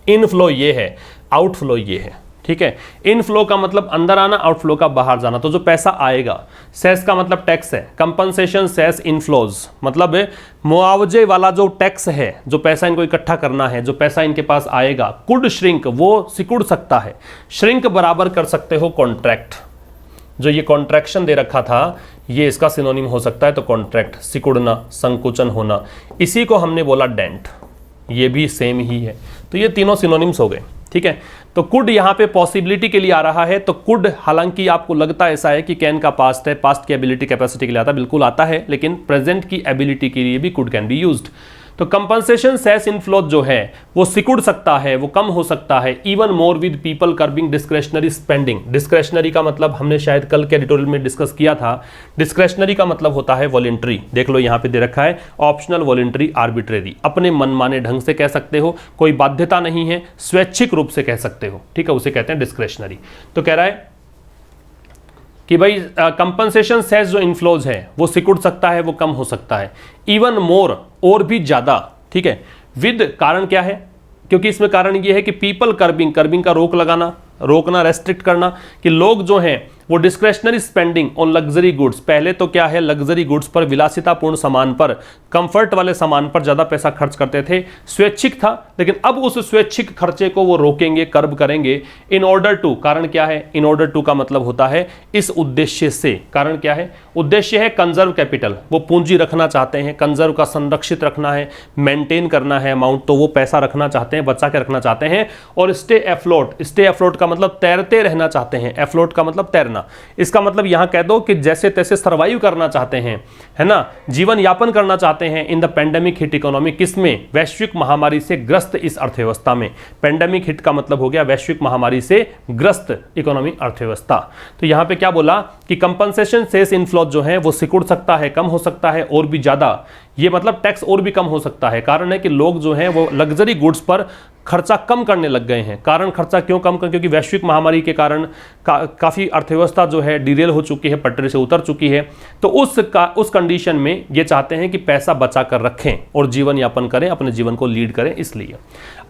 इनफ्लो ये है, आउटफ्लो ये है, ठीक है। इनफ्लो का मतलब अंदर आना, आउटफ्लो का बाहर जाना। तो जो पैसा आएगा, सेस का मतलब टैक्स है, कंपनसेशन सेस इनफ्लोज मतलब मुआवजे वाला जो टैक्स है, जो पैसा इनको इकट्ठा करना है, जो पैसा इनके पास आएगा, कुड श्रिंक, वो सिकुड़ सकता है। श्रिंक बराबर कर सकते हो कॉन्ट्रैक्ट, जो ये कॉन्ट्रैक्शन दे रखा था ये इसका सिनोनिम हो सकता है। तो कॉन्ट्रैक्ट, सिकुड़ना, संकुचन होना, इसी को हमने बोला डेंट, ये भी सेम ही है। तो ये तीनों सिनोनिम्स हो गए, ठीक है। तो कुड यहाँ पे पॉसिबिलिटी के लिए आ रहा है। तो कुड, हालांकि आपको लगता ऐसा है कि कैन का पास्ट है, पास्ट की एबिलिटी कैपेसिटी के लिए आता है, बिल्कुल आता है, लेकिन प्रेजेंट की एबिलिटी के लिए भी कुड कैन बी यूज्ड। तो कंपनसेशन सेस इनफ्लो जो है वो सिकुड़ सकता है, वो कम हो सकता है। Even more with people curbing discretionary spending. Discretionary का मतलब हमने शायद कल के एडिटोरियल में डिस्कस किया था। डिस्क्रेशनरी का मतलब होता है वॉलंटरी, देख लो यहाँ पे दे रखा है, ऑप्शनल, वॉलंटरी, आर्बिट्रेरी। अपने मनमाने ढंग से कह सकते हो, कोई बाध्यता नहीं है, स्वैच्छिक रूप से कह सकते हो, ठीक है, उसे कहते हैं डिस्क्रेशनरी। तो कह रहा है कि भाई कंपनसेशन सेस जो इनफ्लोज है वो सिकुड़ सकता है, वो कम हो सकता है। इवन मोर, और भी ज्यादा, ठीक है। विद, कारण क्या है? क्योंकि इसमें कारण ये है कि पीपल कर्बिंग, कर्बिंग का रोक लगाना, रोकना, रेस्ट्रिक्ट करना, कि लोग जो हैं वो discretionary spending on luxury goods, पहले तो क्या है, लग्जरी गुड्स पर, विलासितापूर्ण सामान पर, कंफर्ट वाले सामान पर ज्यादा पैसा खर्च करते थे। स्वैच्छिक था, लेकिन अब उस स्वैच्छिक खर्चे को वो रोकेंगे, कर्ब करेंगे। इन ऑर्डर टू, कारण क्या है? इन ऑर्डर टू का मतलब होता है इस उद्देश्य से। कारण क्या है? उद्देश्य है कंजर्व कैपिटल, वो पूंजी रखना चाहते हैं, कंजर्व का संरक्षित रखना है, मेंटेन करना है अमाउंट, तो वो पैसा रखना चाहते हैं, बचा के रखना चाहते हैं। और स्टे एफ्लोट, स्टे एफ्लोट का मतलब तैरते रहना चाहते हैं, एफ्लोट का मतलब तैरना। इसका मतलब यहां कह दो कि जैसे तैसे सर्वाइव करना चाहते हैं, है ना, जीवन यापन करना चाहते हैं in the pandemic hit economy. किसमें? वैश्विक महामारी से ग्रस्त इस अर्थव्यवस्था में। पेंडेमिक हिट का मतलब हो गया वैश्विक महामारी से ग्रस्त इकोनॉमी, अर्थव्यवस्था। तो यहां पे क्या बोला कि कंपनसेशन सेस इनफ्लो जो है वो सिकुड़ सकता है, कम हो सकता है, और भी ज्यादा। ये मतलब टैक्स और भी कम हो सकता है। कारण है कि लोग जो हैं वो लग्जरी गुड्स पर खर्चा कम करने लग गए हैं। कारण खर्चा क्यों कम कर, क्योंकि वैश्विक महामारी के कारण काफ़ी अर्थव्यवस्था जो है डिरेल हो चुकी है, पटरी से उतर चुकी है। तो उस कंडीशन में ये चाहते हैं कि पैसा बचा कर रखें और जीवन यापन करें, अपने जीवन को लीड करें। इसलिए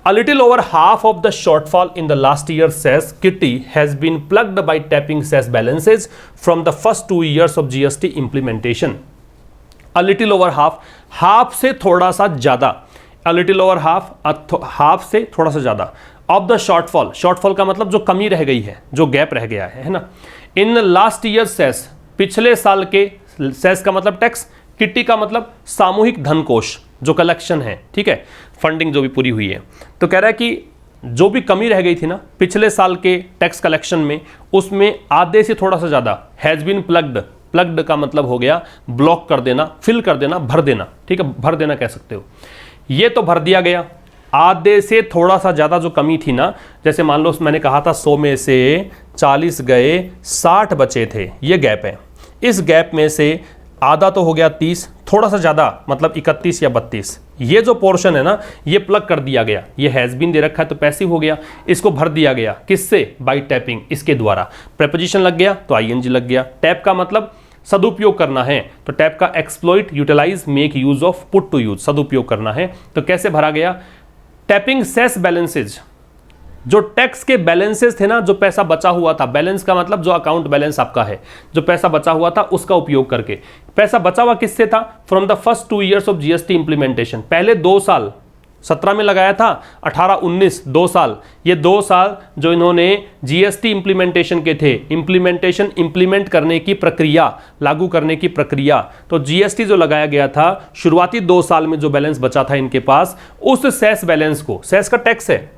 A little over half of the shortfall in the last year cess kitty has been plugged by tapping cess balances from the first 2 years of GST implementation. A little over half से थोड़ा सा ज़्यादा, a little over half से थोड़ा सा ज़्यादा of the shortfall का मतलब जो कमी रह गई है, जो गैप रह गया है ना। In last year cess, पिछले साल के cess का मतलब टैक्स, किट्टी का मतलब सामूहिक धन कोष जो कलेक्शन है, ठीक है, फंडिंग जो भी पूरी हुई है। तो कह रहा है कि जो भी कमी रह गई थी ना पिछले साल के टैक्स कलेक्शन में, उसमें आधे से थोड़ा सा ज़्यादा हैज़ बीन प्लग्ड का मतलब हो गया ब्लॉक कर देना, फिल कर देना, भर देना, ठीक है, भर देना कह सकते हो। ये तो भर दिया गया। आधे से थोड़ा सा ज़्यादा जो कमी थी ना, जैसे मान लो मैंने कहा था 100 में से 40 गए, 60 बचे थे, ये गैप है। इस गैप में से आधा तो हो गया 30, थोड़ा सा ज़्यादा मतलब 31 या 32, ये जो पोर्शन है ना ये प्लग कर दिया गया। ये हैज़ बीन दे रखा है तो पैसिव हो गया, इसको भर दिया गया किससे? बाय टैपिंग, इसके द्वारा। प्रेपोजिशन लग गया तो आईएनजी लग गया। टैप का मतलब सदुपयोग करना है, तो टैप का exploit, utilise, make use of, put to use, सदुपयोग करना है। तो कैसे भरा गया? टैपिंग सेस बैलेंसेज, जो टैक्स के बैलेंसेस थे ना, जो पैसा बचा हुआ था, बैलेंस का मतलब जो अकाउंट बैलेंस आपका है, जो पैसा बचा हुआ था उसका उपयोग करके। पैसा बचा हुआ किससे था? From the first 2 years of GST implementation. पहले 2 साल 17 में लगाया था, 18-19 2 साल, ये 2 साल जो इन्होंने जीएसटी इंप्लीमेंटेशन के थे, इंप्लीमेंट करने की प्रक्रिया, लागू करने की प्रक्रिया। तो जीएसटी जो लगाया गया था शुरुआती 2 साल में जो बैलेंस बचा था इनके पास, उस सेस बैलेंस को, सेस का टैक्स है,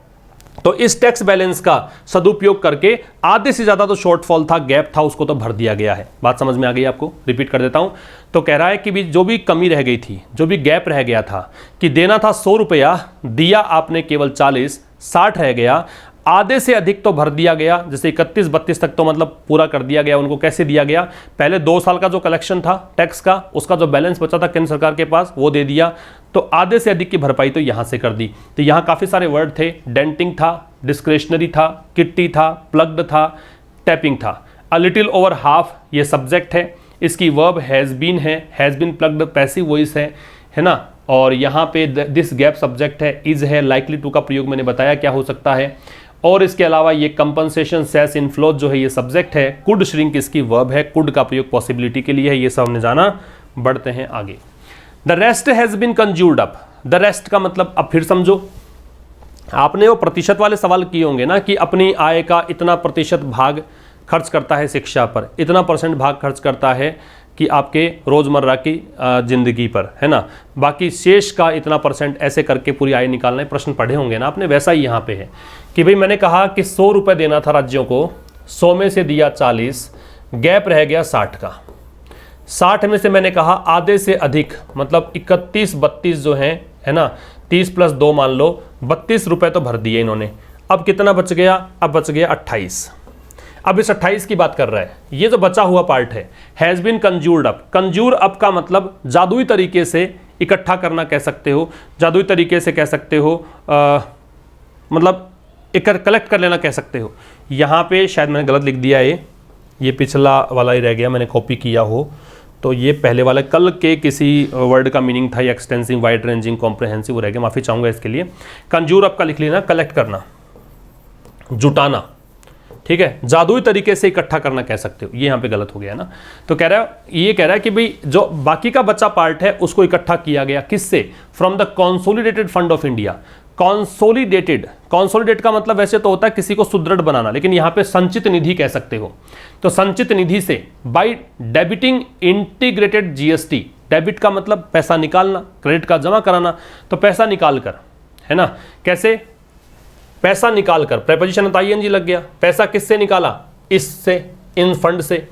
तो इस टैक्स बैलेंस का सदुपयोग करके आधे से ज्यादा तो शॉर्टफॉल था, गैप था, उसको तो भर दिया गया है। बात समझ में आ गई आपको? रिपीट कर देता हूं। तो कह रहा है कि जो भी कमी रह गई थी, जो भी गैप रह गया था, कि देना था 100 रुपया, दिया आपने केवल 40, 60 रह गया, आधे से अधिक तो भर दिया गया। जैसे 31-32 तक तो मतलब पूरा कर दिया गया उनको। कैसे दिया गया? पहले 2 साल का जो कलेक्शन था टैक्स का, उसका जो बैलेंस बचा था केंद्र सरकार के पास वो दे दिया, तो आधे से अधिक की भरपाई तो यहां से कर दी। तो यहां काफी सारे वर्ड थे, डेंटिंग था, डिस्क्रेशनरी था, किट्टी था, प्लग्ड था, टैपिंग था। अ लिटिल ओवर हाफ ये सब्जेक्ट है, इसकी वर्ब हैज बीन है, has been plugged passive voice है ना। और यहाँ पे दिस गैप सब्जेक्ट है, इज है, लाइकली टू का प्रयोग मैंने बताया क्या हो सकता है। और इसके अलावा ये कंपनसेशन सेस इनफ्लो जो है ये सब्जेक्ट है, कुड श्रिंक इसकी वर्ब है, कुड का प्रयोग पॉसिबिलिटी के लिए है। ये सब हमने जाना, बढ़ते हैं आगे। The rest has been conjured up. The rest का मतलब अब फिर समझो, आपने वो प्रतिशत वाले सवाल किए होंगे ना कि अपनी आय का इतना प्रतिशत भाग खर्च करता है शिक्षा पर, इतना % भाग खर्च करता है कि आपके रोज़मर्रा की ज़िंदगी पर, है ना, बाकी शेष का इतना % ऐसे करके पूरी आय निकालना है। प्रश्न पढ़े होंगे ना आपने, वैसा ही यहाँ पे है कि भाई मैंने कहा कि 100 रुपये देना था राज्यों को, 100 में से दिया 40, गैप रह गया 60 का। 60 में से मैंने कहा आधे से अधिक मतलब 31-32 जो हैं, है ना, 30 + 2 मान लो 32 रुपये तो भर दिए इन्होंने। अब कितना बच गया? अब बच गया 28। अब इस 28 की बात कर रहा है। ये जो बचा हुआ पार्ट है, has been conjured up. कंज्यूर up का मतलब जादुई तरीके से इकट्ठा करना कह सकते हो, जादुई तरीके से कह सकते हो, मतलब कलेक्ट कर लेना कह सकते हो। यहाँ पे शायद मैंने गलत लिख दिया है, ये पिछला वाला ही रह गया, मैंने कॉपी किया हो तो ये पहले वाला कल के किसी वर्ड का मीनिंग था, एक्सटेंसिव, वाइड रेंजिंग, कॉम्प्रहेंसिव वो रह गया, माफ़ी चाहूँगा इसके लिए। कंज्यूर अप का लिख लेना, कलेक्ट करना, जुटाना, ठीक है, जादुई तरीके से इकट्ठा करना कह सकते हो। ये यहाँ पे गलत हो गया ना। तो कह रहा है कि भाई जो बाकी का बचा पार्ट है उसको इकट्ठा किया गया किससे? From the consolidated fund of India. Consolidate का मतलब वैसे तो होता है किसी को सुदृढ़ बनाना, लेकिन यहाँ पे संचित निधि कह सकते हो। तो संचित निधि से by debiting integrated GST. Debit का मतलब पैसा निकालना, क्रेडिट का जमा कराना, तो पैसा निकाल कर, है ना। कैसे? पैसा निकाल कर, प्रेपोजिशन आईएनजी लग गया। पैसा किससे निकाला? इससे, इन फंड से।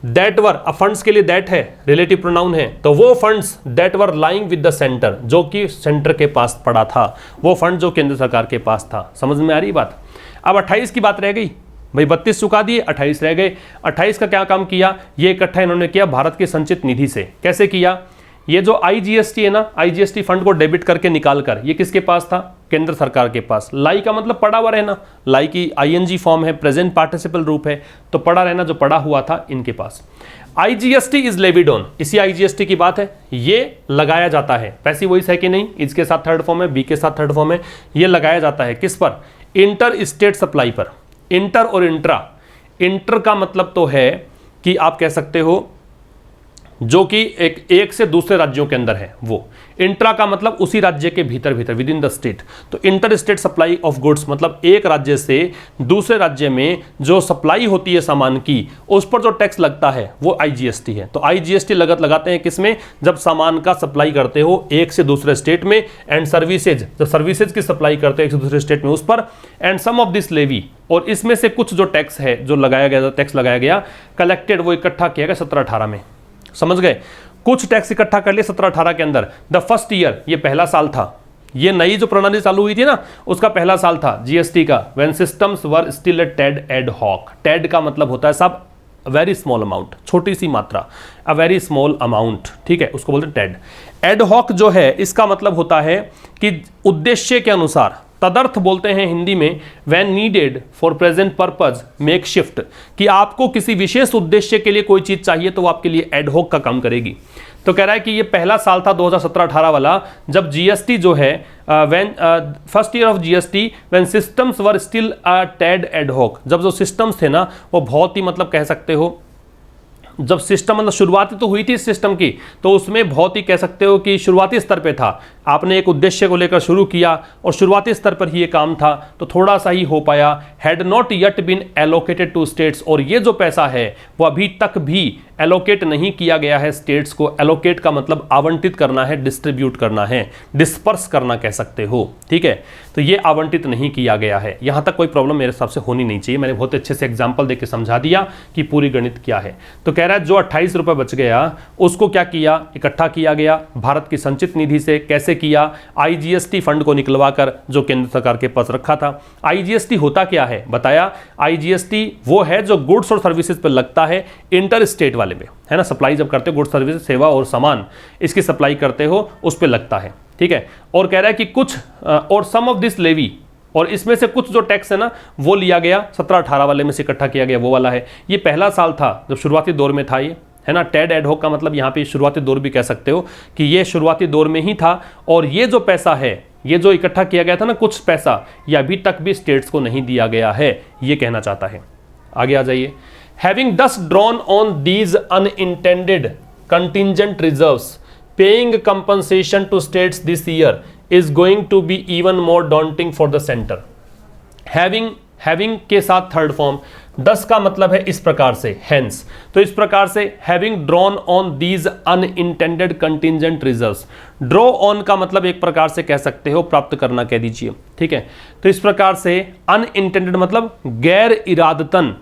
दैट वर, अब फंड्स के लिए दैट है, रिलेटिव प्रोनाउन है, तो वो funds that were lying with the centre, जो कि सेंटर के पास पड़ा था, वो फंड जो केंद्र सरकार के पास था। समझ में आ रही बात? अब 28 की बात रह गई भाई, 32 चुका दिए, 28 रह गए। 28 का क्या काम किया? ये इकट्ठा इन्होंने किया भारत के संचित निधि से। कैसे किया? ये जो IGST है ना, IGST फंड को डेबिट करके निकाल कर, ये किसके पास था? केंद्र सरकार के पास। लाई का मतलब पड़ा हुआ रहना, लाई की ING फॉर्म है, प्रेजेंट पार्टिसिपल रूप है, तो पड़ा रहना, जो पड़ा हुआ था इनके पास। IGST इज लेविड ऑन, इसी IGST की बात है, ये लगाया जाता है, पैसिव वॉइस है कि नहीं, इसके साथ थर्ड फॉर्म है, बी के साथ थर्ड फॉर्म है, ये लगाया जाता है किस पर? इंटर स्टेट सप्लाई पर। इंटर और इंट्रा, इंटर का मतलब तो है कि आप कह सकते हो जो कि एक से दूसरे राज्यों के अंदर है वो। इंट्रा का मतलब उसी राज्य के भीतर भीतर, विद इन द स्टेट। तो inter state supply of goods मतलब एक राज्य से दूसरे राज्य में जो सप्लाई होती है सामान की, उस पर जो टैक्स लगता है वो IGST है। तो IGST लगाते हैं किसमें? जब सामान का सप्लाई करते हो एक से दूसरे स्टेट में, एंड सर्विसेज, जब सर्विसेज की सप्लाई करते हो एक से दूसरे स्टेट में उस पर, and some of this levy, और इसमें से कुछ जो टैक्स है जो लगाया गया, टैक्स लगाया गया, कलेक्टेड, वो इकट्ठा किया गया 17-18 में। समझ गए? कुछ टैक्स इकट्ठा कर लिए 17-18 के अंदर। द फर्स्ट ईयर, ये पहला साल था, ये नई जो प्रणाली चालू हुई थी ना, उसका पहला साल था GST का। When systems were still tad ad hoc. Tad का मतलब होता है साहब वेरी स्मॉल अमाउंट, छोटी सी मात्रा, अ वेरी स्मॉल अमाउंट, ठीक है, उसको बोलते हैं टेड। एड हॉक जो है इसका मतलब होता है कि उद्देश्य के अनुसार, तदर्थ बोलते हैं हिंदी में, when needed for present purpose make shift, कि आपको किसी विशेष उद्देश्य के लिए कोई चीज चाहिए तो वो आपके लिए एड हॉक का काम करेगी। तो कह रहा है कि ये पहला साल था 2017-18 वाला, जब GST जो है when first year of GST when systems were still tad ad hoc, जब जो सिस्टम्स थे ना वो बहुत ही मतलब कह सकते हो, जब सिस्टम मतलब शुरुआती तो हुई थी इस सिस्टम की, तो उसमें बहुत ही कह सकते हो कि शुरुआती स्तर पे था। आपने एक उद्देश्य को लेकर शुरू किया और शुरुआती स्तर पर ही ये काम था, तो थोड़ा सा ही हो पाया। Had not yet been allocated to states, और ये जो पैसा है वो अभी तक भी एलोकेट नहीं किया गया है स्टेट्स को। एलोकेट का मतलब आवंटित करना है, डिस्ट्रीब्यूट करना है, डिस्पर्स करना कह सकते हो, ठीक है। तो ये आवंटित नहीं किया गया है। यहां तक कोई प्रॉब्लम मेरे हिसाब से होनी नहीं चाहिए। मैंने बहुत अच्छे से एग्जांपल देकर समझा दिया कि पूरी गणित क्या है। तो कह रहा है जो 28 रुपए बच गया उसको क्या किया? इकट्ठा किया गया भारत की संचित निधि से। कैसे किया? IGST फंड को निकलवा कर, जो केंद्र सरकार के पास रखा था। IGST होता क्या है बताया? IGST वो है जो गुड्स और सर्विसेज पर लगता है इंटर स्टेट वाले में, है ना। सप्लाई जब करते हो गुड्स सर्विसेज, सेवा और सामान, इसकी सप्लाई करते हो, उस पर लगता है, ठीक है। और कह रहा है कि कुछ और सम ऑफ दिस लेवी, और इसमें से कुछ जो टैक्स है ना वो लिया गया 17-18 वाले में से इकट्ठा किया गया, वो वाला है। ये पहला साल था जब शुरुआती दौर में था ये, है ना। टेड एड हॉक का मतलब यहाँ पे शुरुआती दौर भी कह सकते हो कि ये शुरुआती दौर में ही था। और ये जो पैसा है, ये जो इकट्ठा किया गया था ना कुछ पैसा, ये अभी तक भी स्टेट्स को नहीं दिया गया है, ये कहना चाहता है। आगे आ जाइए। Having thus drawn on these unintended contingent reserves, paying compensation to states this year is going to be even more daunting for the center. Having के साथ थर्ड फॉर्म, 10 का मतलब है इस प्रकार से, hence, तो इस प्रकार से having drawn on these unintended contingent reserves, draw on का मतलब एक प्रकार से कह सकते हो प्राप्त करना कह दीजिए, ठीक है। तो इस प्रकार से unintended मतलब गैर इरादतन,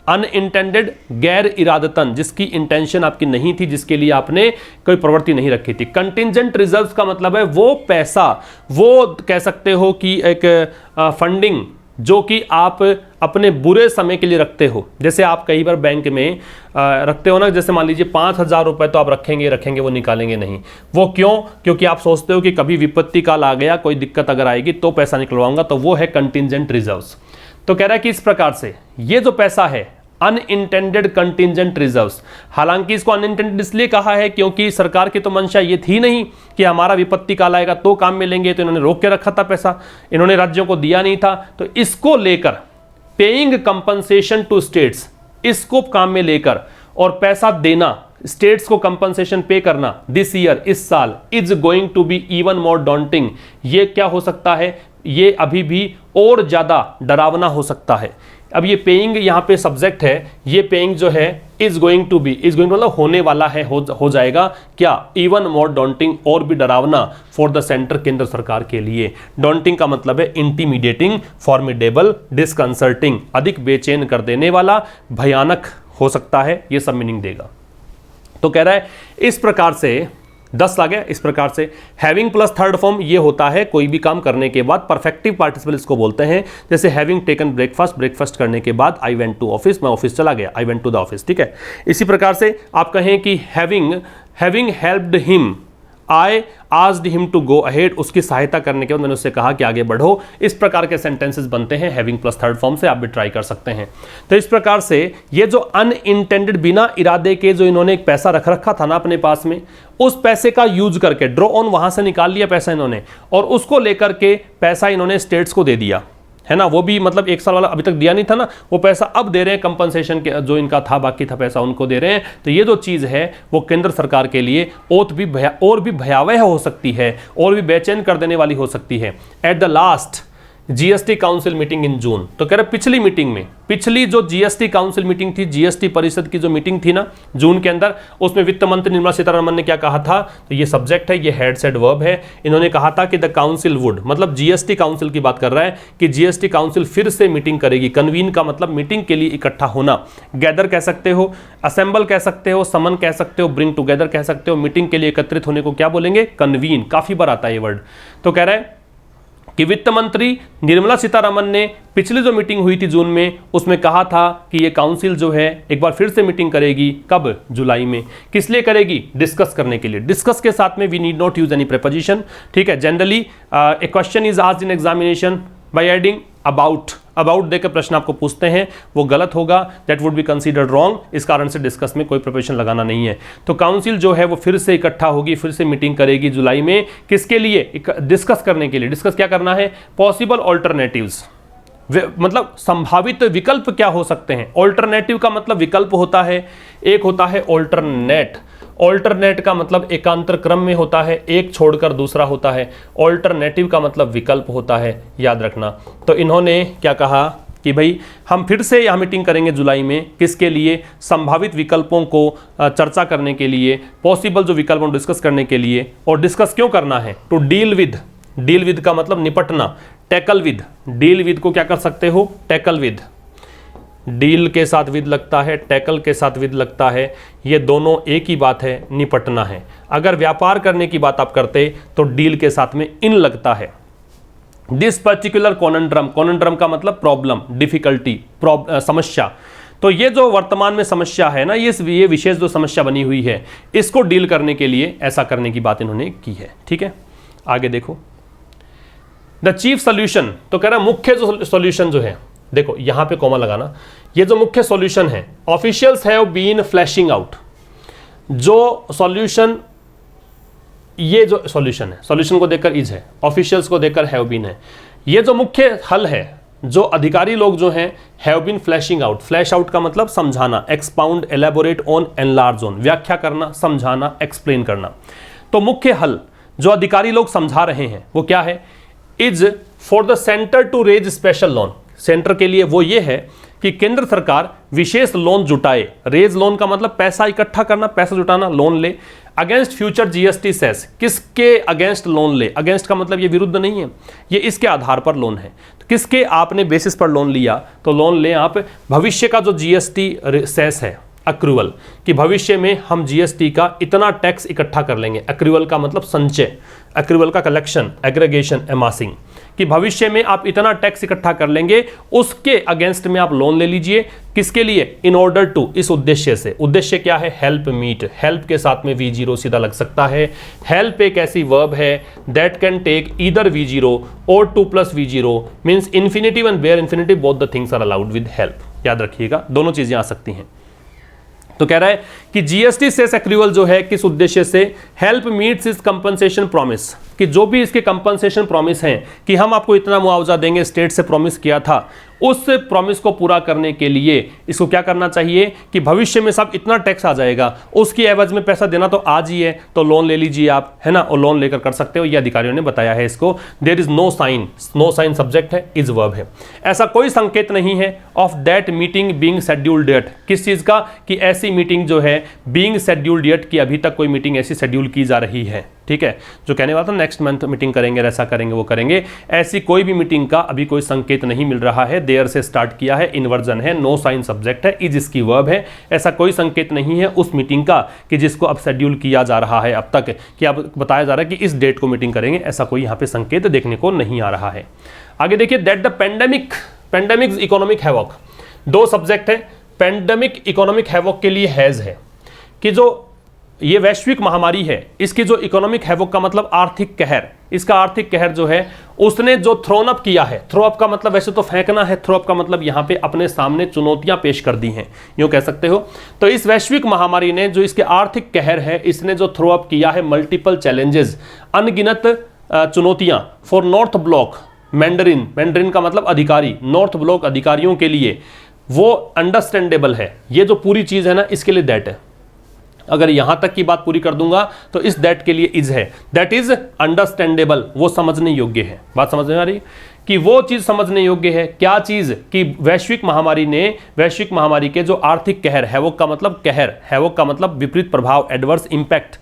अनइंटेंडेड गैर इरादतन, जिसकी इंटेंशन आपकी नहीं थी, जिसके लिए आपने कोई प्रवृत्ति नहीं रखी थी। कंटिंजेंट रिजर्व्स का मतलब है वो पैसा, वो कह सकते हो कि एक फंडिंग जो कि आप अपने बुरे समय के लिए रखते हो। जैसे आप कई बार बैंक में रखते हो ना, जैसे मान लीजिए 5,000 रुपए तो आप रखेंगे, वो निकालेंगे नहीं। वो क्यों? क्योंकि आप सोचते हो कि कभी विपत्ति काल आ गया, कोई दिक्कत अगर आएगी तो पैसा निकलवाऊंगा, तो वो है कंटिंजेंट रिजर्व्स। तो कह रहा है कि इस प्रकार से ये जो पैसा है अनइंटेंडेड कंटिंजेंट रिजर्व्स, हालांकि इसको अनइंटेंडेड इसलिए कहा है क्योंकि सरकार की तो मंशा ये थी नहीं कि हमारा विपत्ति काल आएगा तो काम मिलेंगे, तो इन्होंने रोक के रखा था पैसा, इन्होंने राज्यों को दिया नहीं था। तो इसको लेकर पेइंग कंपनसेशन टू स्टेट्स, इसको काम में लेकर और पैसा देना, स्टेट्स को कंपनसेशन पे करना दिस ईयर, इस साल, is going to be even more daunting. ये क्या हो सकता है? ये अभी भी और ज्यादा डरावना हो सकता है। अब ये पेइंग यहाँ पे सब्जेक्ट है, ये पेइंग जो है is going to be, is going मतलब होने वाला है, हो जाएगा क्या? इवन मोर डॉन्टिंग, और भी डरावना, फॉर द सेंटर, केंद्र सरकार के लिए। डॉन्टिंग का मतलब है इंटीमिडेटिंग, फॉर्मिडेबल, डिस्कंसर्टिंग, अधिक बेचैन कर देने वाला, भयानक हो सकता है, ये सब मीनिंग देगा। तो कह रहा है इस प्रकार से 10 आ गया। इस प्रकार से हैविंग प्लस थर्ड फॉर्म ये होता है कोई भी काम करने के बाद, परफेक्टिव पार्टिसिपल इसको बोलते हैं। जैसे हैविंग टेकन ब्रेकफास्ट, ब्रेकफास्ट करने के बाद आई वेंट टू ऑफिस, मैं ऑफिस चला गया, I went to the office, ठीक है। इसी प्रकार से आप कहें कि having helped him I asked him to go ahead, उसकी सहायता करने के बाद मैंने उससे कहा कि आगे बढ़ो। इस प्रकार के सेंटेंसेस बनते हैं हैविंग प्लस थर्ड फॉर्म से, आप भी ट्राई कर सकते हैं। तो इस प्रकार से ये जो अनइंटेंडेड, बिना इरादे के जो इन्होंने एक पैसा रख रखा था ना अपने पास में, उस पैसे का यूज करके ड्रॉ ऑन, वहां से निकाल लिया पैसा इन्होंने, और उसको लेकर के पैसा इन्होंने स्टेट्स को दे दिया, है ना। वो भी मतलब 1 साल वाला अभी तक दिया नहीं था ना, वो पैसा अब दे रहे हैं कंपनसेशन के, जो इनका था बाकी था पैसा उनको दे रहे हैं। तो ये जो चीज़ है वो केंद्र सरकार के लिए और भी भयावह हो सकती है, और भी बेचैन कर देने वाली हो सकती है। At the last GST council meeting in June, तो कह रहे पिछली मीटिंग में, पिछली जो जीएसटी काउंसिल मीटिंग थी, जीएसटी परिषद की जो मीटिंग थी ना जून के अंदर, उसमें वित्त मंत्री निर्मला सीतारमण ने क्या कहा था, तो ये सब्जेक्ट है, ये हेड सेड वर्ब है। इन्होंने कहा था कि द काउंसिल वुड, मतलब जीएसटी काउंसिल की बात कर रहा है कि जीएसटी काउंसिल फिर से मीटिंग करेगी। कन्वीन का मतलब मीटिंग के लिए इकट्ठा होना, गैदर कह सकते हो, असेंबल कह सकते हो, समन कह सकते हो, ब्रिंग टुगेदर कह सकते हो। मीटिंग के लिए एकत्रित होने को क्या बोलेंगे, कन्वीन। काफी बार आता है ये वर्ड। तो कह रहा है कि वित्त मंत्री निर्मला सीतारमण ने पिछली जो मीटिंग हुई थी जून में, उसमें कहा था कि ये काउंसिल जो है एक बार फिर से मीटिंग करेगी। कब, जुलाई में। किस लिए करेगी, डिस्कस करने के लिए। डिस्कस के साथ में we need not use any preposition, ठीक है। Generally a question is asked in examination by adding about, about देकर प्रश्न आपको पूछते हैं, वो गलत होगा, that would be considered wrong. इस कारण से डिस्कस में कोई प्रिपरेशन लगाना नहीं है। तो काउंसिल जो है वो फिर से इकट्ठा होगी, फिर से मीटिंग करेगी जुलाई में। किसके लिए, डिस्कस करने के लिए। डिस्कस क्या करना है, पॉसिबल ऑल्टरनेटिव्स, मतलब संभावित विकल्प क्या हो सकते हैं। ऑल्टरनेटिव का मतलब विकल्प होता है, एक होता है ऑल्टरनेट। ऑल्टरनेट का मतलब एकांतर क्रम में होता है, एक छोड़कर दूसरा होता है। ऑल्टरनेटिव का मतलब विकल्प होता है, याद रखना। तो इन्होंने क्या कहा कि भाई हम फिर से यहाँ मीटिंग करेंगे जुलाई में, किसके लिए, संभावित विकल्पों को चर्चा करने के लिए, पॉसिबल जो विकल्पों डिस्कस करने के लिए। और डिस्कस क्यों करना है, to deal with, deal with का मतलब निपटना, टैकल विद, डील विद को क्या कर सकते हो, टैकल विद। डील के साथ विद लगता है, टैकल के साथ विद लगता है, ये दोनों एक ही बात है, निपटना है। अगर व्यापार करने की बात आप करते तो डील के साथ में इन लगता है। दिस पर्टिकुलर कॉनंड्रम, कॉनंड्रम का मतलब प्रॉब्लम, डिफिकल्टी, समस्या। तो ये जो वर्तमान में समस्या है ना, ये विशेष जो समस्या बनी हुई है, इसको डील करने के लिए ऐसा करने की बात इन्होंने की है, ठीक है। आगे देखो, द चीफ सोल्यूशन, तो कह रहा मुख्य जो सोल्यूशन जो है, देखो यहां पे कॉमा लगाना, ये जो मुख्य सॉल्यूशन है, officials have been flashing out, जो सॉल्यूशन, ये जो सॉल्यूशन है, सॉल्यूशन को देखकर इज है, ऑफिशियल्स को देखकर हैव बीन है। ये जो मुख्य हल है, जो अधिकारी लोग जो हैं, have been flashing out. Flash out का मतलब समझाना, expound, elaborate on, enlarge on, व्याख्या करना, समझाना, एक्सप्लेन करना। तो मुख्य हल जो अधिकारी लोग समझा रहे हैं वो क्या है, is for the centre to raise special loan. Centre के लिए वो ये है कि केंद्र सरकार विशेष लोन जुटाए। रेज लोन का मतलब पैसा इकट्ठा करना, पैसा जुटाना, लोन ले। अगेंस्ट फ्यूचर जीएसटी सेस, किसके अगेंस्ट लोन ले, अगेंस्ट का मतलब ये विरुद्ध नहीं है, ये इसके आधार पर लोन है। तो किसके आपने बेसिस पर लोन लिया, तो लोन ले आप भविष्य का जो जीएसटी सेस है, अक्रूवल, कि भविष्य में हम जीएसटी का इतना टैक्स इकट्ठा कर लेंगे। अक्रूवल का मतलब संचय, अक्रूवल का कलेक्शन, एग्रीगेशन, एमासिंग, कि भविष्य में आप इतना टैक्स इकट्ठा कर लेंगे, उसके अगेंस्ट में आप लोन ले लीजिए। किसके लिए, इन ऑर्डर टू, इस उद्देश्य से। उद्देश्य क्या है, हेल्प मीट, हेल्प के साथ में V0 सीधा लग सकता है। हेल्प एक ऐसी वर्ब है that can take either V0 और 2 + V0, means infinitive and bare infinitive, both the things are allowed with help. याद रखिएगा, दोनों चीजें आ सकती हैं। तो कह रहा है कि जीएसटी सेस एक्रूवल जो है किस उद्देश्य से, हेल्प मीट्स इस कंपनसेशन प्रॉमिस, कि जो भी इसके कंपनसेशन प्रॉमिस हैं कि हम आपको इतना मुआवजा देंगे, स्टेट से प्रॉमिस किया था, उस प्रॉमिस को पूरा करने के लिए इसको क्या करना चाहिए कि भविष्य में सब इतना टैक्स आ जाएगा, उसकी एवज में पैसा देना तो आज ही है, तो लोन ले लीजिए आप, है ना, और लोन लेकर कर सकते हो। ये अधिकारियों ने बताया है इसको। There is no sign, no sign subject है, इज वर्ब है। ऐसा कोई संकेत नहीं है of that meeting being scheduled date, किस चीज का, कि ऐसी मीटिंग जो है बीइंग शेड्यूल्ड डेट, की अभी तक कोई मीटिंग ऐसी शेड्यूल की जा रही है, ठीक है। जो कहने वाला था नेक्स्ट मंथ मीटिंग करेंगे, ऐसा करेंगे, वो करेंगे, ऐसी कोई भी मीटिंग का अभी कोई संकेत नहीं मिल रहा है। देयर से स्टार्ट किया है, इन्वर्जन है, नो साइन सब्जेक्ट है, इज इसकी वर्ब है। ऐसा कोई संकेत नहीं है उस मीटिंग का कि जिसको अब शेड्यूल किया जा रहा है अब तक, कि अब बताया जा रहा है कि इस डेट को मीटिंग करेंगे, ऐसा कोई यहाँ पे संकेत देखने को नहीं आ रहा है। आगे देखिए, that the pandemic economic havoc, दो सब्जेक्ट है। पेंडेमिक इकोनॉमिक हैवॉक के लिए हैज है कि जो ये वैश्विक महामारी है, इसकी जो इकोनॉमिक हैवोक का मतलब आर्थिक कहर, इसका आर्थिक कहर जो है उसने जो थ्रोन अप किया है, थ्रो अप का मतलब वैसे तो फेंकना है, थ्रो अप का मतलब यहां पे अपने सामने चुनौतियां पेश कर दी हैं, यूं कह सकते हो। तो इस वैश्विक महामारी ने जो इसके आर्थिक कहर है, इसने जो थ्रो अप किया है मल्टीपल चैलेंजेस, अनगिनत चुनौतियां for north block Mandarin, Mandarin का मतलब अधिकारी, नॉर्थ ब्लॉक अधिकारियों के लिए वो अंडरस्टैंडेबल है। ये जो पूरी चीज है ना, इसके लिए दैट है। अगर यहां तक की बात पूरी कर दूंगा तो इस दैट के लिए इज है, दैट इज अंडरस्टैंडेबल, वो समझने योग्य है। बात समझ में आ रही है कि वो चीज समझने योग्य है। क्या चीज? कि वैश्विक महामारी ने, वैश्विक महामारी के जो आर्थिक कहर है, वो का मतलब कहर है, वो का मतलब विपरीत प्रभाव, एडवर्स इंपैक्ट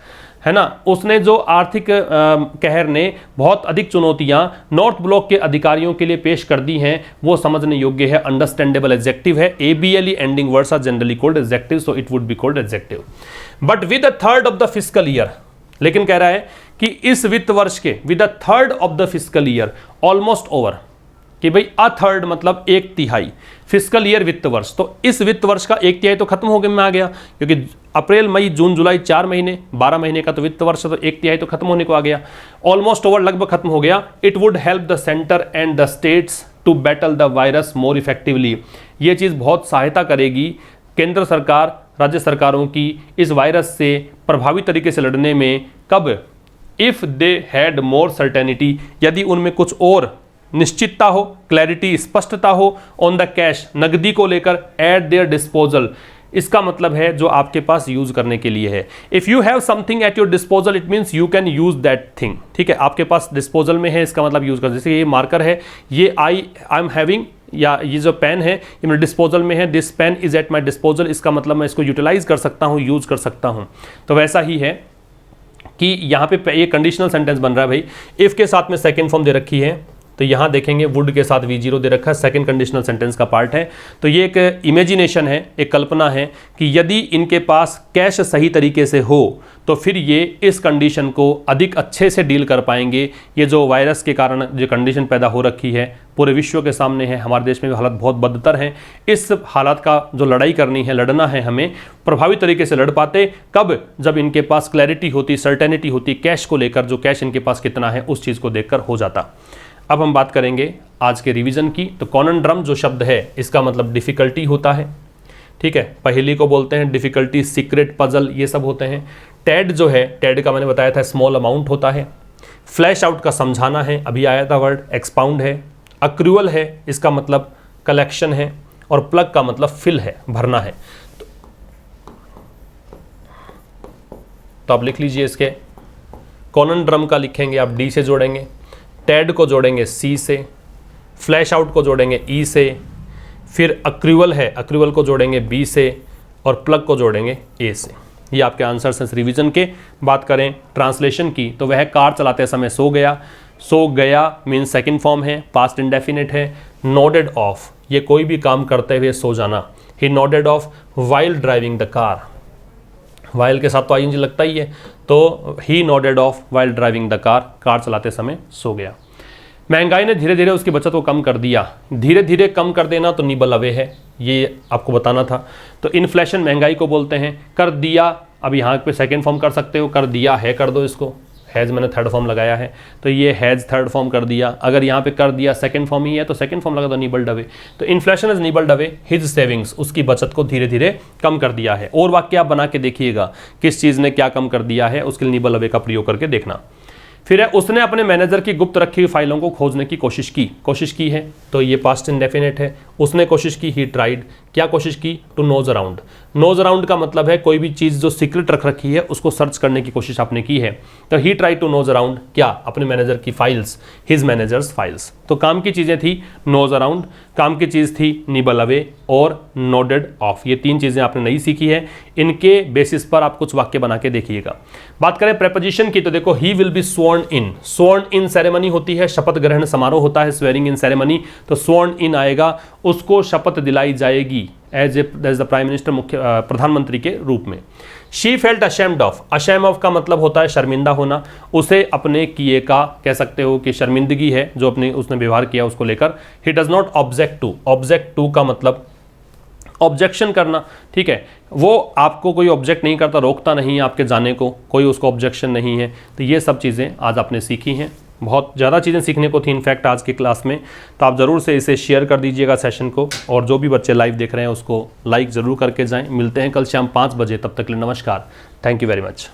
है ना, उसने जो आर्थिक कहर ने बहुत अधिक चुनौतियां नॉर्थ ब्लॉक के अधिकारियों के लिए पेश कर दी हैं, वो समझने योग्य है। अंडरस्टैंडेबल एडजेक्टिव है, ABLE ending words are generally called adjective, so it would be called adjective. But with the third of the fiscal year, लेकिन कह रहा है कि इस वित्त वर्ष के, with the third of the fiscal year, almost over, कि भाई अ थर्ड मतलब एक तिहाई, फिस्कल ईयर वित्त वर्ष, तो इस वित्त वर्ष का एक तिहाई तो खत्म होने में आ गया, क्योंकि अप्रैल मई जून जुलाई 4 महीने, 12 महीने का तो वित्त वर्ष, तो एक तिहाई तो खत्म होने को आ गया, ऑलमोस्ट ओवर, लगभग खत्म हो गया। It would help the centre and the states to battle the virus more effectively, ये चीज़ बहुत सहायता करेगी केंद्र सरकार, राज्य सरकारों की इस वायरस से प्रभावी तरीके से लड़ने में। कब? If they had more certainty, यदि उनमें कुछ और निश्चितता हो, क्लैरिटी, स्पष्टता हो, ऑन द कैश, नकदी को लेकर, एट देयर डिस्पोजल, इसका मतलब है जो आपके पास यूज करने के लिए है। If you have something at your disposal it means you can use that thing, ठीक है, आपके पास डिस्पोजल में है, इसका मतलब यूज कर, जैसे ये मार्कर है, ये आई एम हैविंग, या ये जो पेन है ये मेरे डिस्पोजल में है, this pen is at my disposal, इसका मतलब मैं इसको यूटिलाइज कर सकता हूँ, यूज कर सकता हूँ। तो वैसा ही है कि यहाँ पे ये कंडीशनल सेंटेंस बन रहा है भाई, इफ के साथ में सेकेंड फॉर्म दे रखी है, तो यहाँ देखेंगे वुड के साथ V0 दे रखा है, सेकंड कंडीशनल सेंटेंस का पार्ट है। तो ये एक इमेजिनेशन है, एक कल्पना है कि यदि इनके पास कैश सही तरीके से हो तो फिर ये इस कंडीशन को अधिक अच्छे से डील कर पाएंगे। ये जो वायरस के कारण जो कंडीशन पैदा हो रखी है पूरे विश्व के सामने है, हमारे देश में भी हालत बहुत बदतर हैं, इस हालात का जो लड़ाई करनी है, लड़ना है हमें, प्रभावी तरीके से लड़ पाते कब? जब इनके पास क्लैरिटी होती, सर्टेनिटी होती, कैश को लेकर, जो कैश इनके पास कितना है उस चीज़ को देखकर हो जाता। अब हम बात करेंगे आज के रिवीजन की। तो कॉनन्ड्रम जो शब्द है इसका मतलब डिफ़िकल्टी होता है, ठीक है, पहेली को बोलते हैं डिफ़िकल्टी, सीक्रेट, पजल, ये सब होते हैं। टैड जो है, टैड का मैंने बताया था स्मॉल अमाउंट होता है। फ्लैश आउट का समझाना है, अभी आया था वर्ड, एक्सपाउंड है। अक्रूअल है, इसका मतलब कलेक्शन है, और प्लग का मतलब फिल है, भरना है। तो आप लिख लीजिए इसके, कॉनन्ड्रम का लिखेंगे आप डी से जोड़ेंगे, टैड को जोड़ेंगे सी से, फ्लैश आउट को जोड़ेंगे ई से, फिर अक्रूअल है, अक्रूअल को जोड़ेंगे बी से, और प्लग को जोड़ेंगे ए से। ये आपके आंसर्स हैं रिवीजन के। बात करें ट्रांसलेशन की तो वह कार चलाते समय सो गया। सो गया मीन्स सेकंड फॉर्म है, पास्ट इंडेफिनिट है। नोडेड ऑफ, ये कोई भी काम करते हुए सो जाना। He nodded off while driving the car, while के साथ तो आईएनजी लगता ही है, तो he nodded off while driving the car, car चलाते समय सो गया। महंगाई ने धीरे धीरे उसकी बचत को कम कर दिया। धीरे धीरे कम कर देना तो निबल अवे है, ये आपको बताना था। तो इन्फ्लेशन महंगाई को बोलते हैं। कर दिया, अब यहाँ पे सेकेंड फॉर्म कर सकते हो, कर दिया है कर दो इसको, हैज़ मैंने थर्ड फॉर्म लगाया है तो ये हैज़ थर्ड फॉर्म कर दिया। अगर यहाँ पे कर दिया सेकंड फॉर्म ही है तो सेकंड फॉर्म लगा दो, निबल्ड अवे। तो inflation is nibbled away his savings, उसकी बचत को धीरे धीरे कम कर दिया है। और वाक्य आप बना के देखिएगा किस चीज़ ने क्या कम कर दिया है, उसके लिए निबल अवे का प्रयोग करके देखना। फिर है उसने अपने मैनेजर की गुप्त रखी हुई फाइलों को खोजने की कोशिश की है, तो ये पास्ट इंडेफिनिट है। उसने कोशिश की, ही ट्राइड। क्या कोशिश की? To nose around. Nose around का मतलब है कोई भी चीज़ जो सीक्रेट रख रखी है उसको सर्च करने की कोशिश आपने की है। तो he tried to nose around क्या? अपने मैनेजर की फाइल्स, हिज मैनेजर्स फाइल्स। तो काम की चीज़ें थी नोज अराउंड, काम की चीज़ थी निबल अवे और नोडेड ऑफ। ये तीन चीज़ें आपने नहीं सीखी है, इनके बेसिस पर आप कुछ वाक्य बना के देखिएगा। बात करें प्रेपोजिशन की तो देखो he will be sworn in. Sworn in ceremony होती है, शपथ ग्रहण समारोह होता है, स्वेरिंग इन सेरेमनी। तो स्वॉर्न इन आएगा, उसको शपथ दिलाई जाएगी एज द प्राइम मिनिस्टर, मुख्य प्रधानमंत्री के रूप में। She felt ashamed of. Ashamed of का मतलब होता है शर्मिंदा होना, उसे अपने किए का कह सकते हो कि शर्मिंदगी है जो अपने उसने व्यवहार किया उसको लेकर। He does not object to. Object to का मतलब ऑब्जेक्शन करना, ठीक है, वो आपको कोई ऑब्जेक्ट नहीं करता, रोकता नहीं है आपके जाने को, कोई उसको ऑब्जेक्शन नहीं है। तो ये सब चीज़ें आज आपने सीखी हैं, बहुत ज़्यादा चीज़ें सीखने को थी इनफैक्ट आज की क्लास में। तो आप ज़रूर से इसे शेयर कर दीजिएगा सेशन को, और जो भी बच्चे लाइव देख रहे हैं उसको लाइक ज़रूर करके जाएं। मिलते हैं कल शाम 5 बजे, तब तक के लिए नमस्कार, थैंक यू वेरी मच।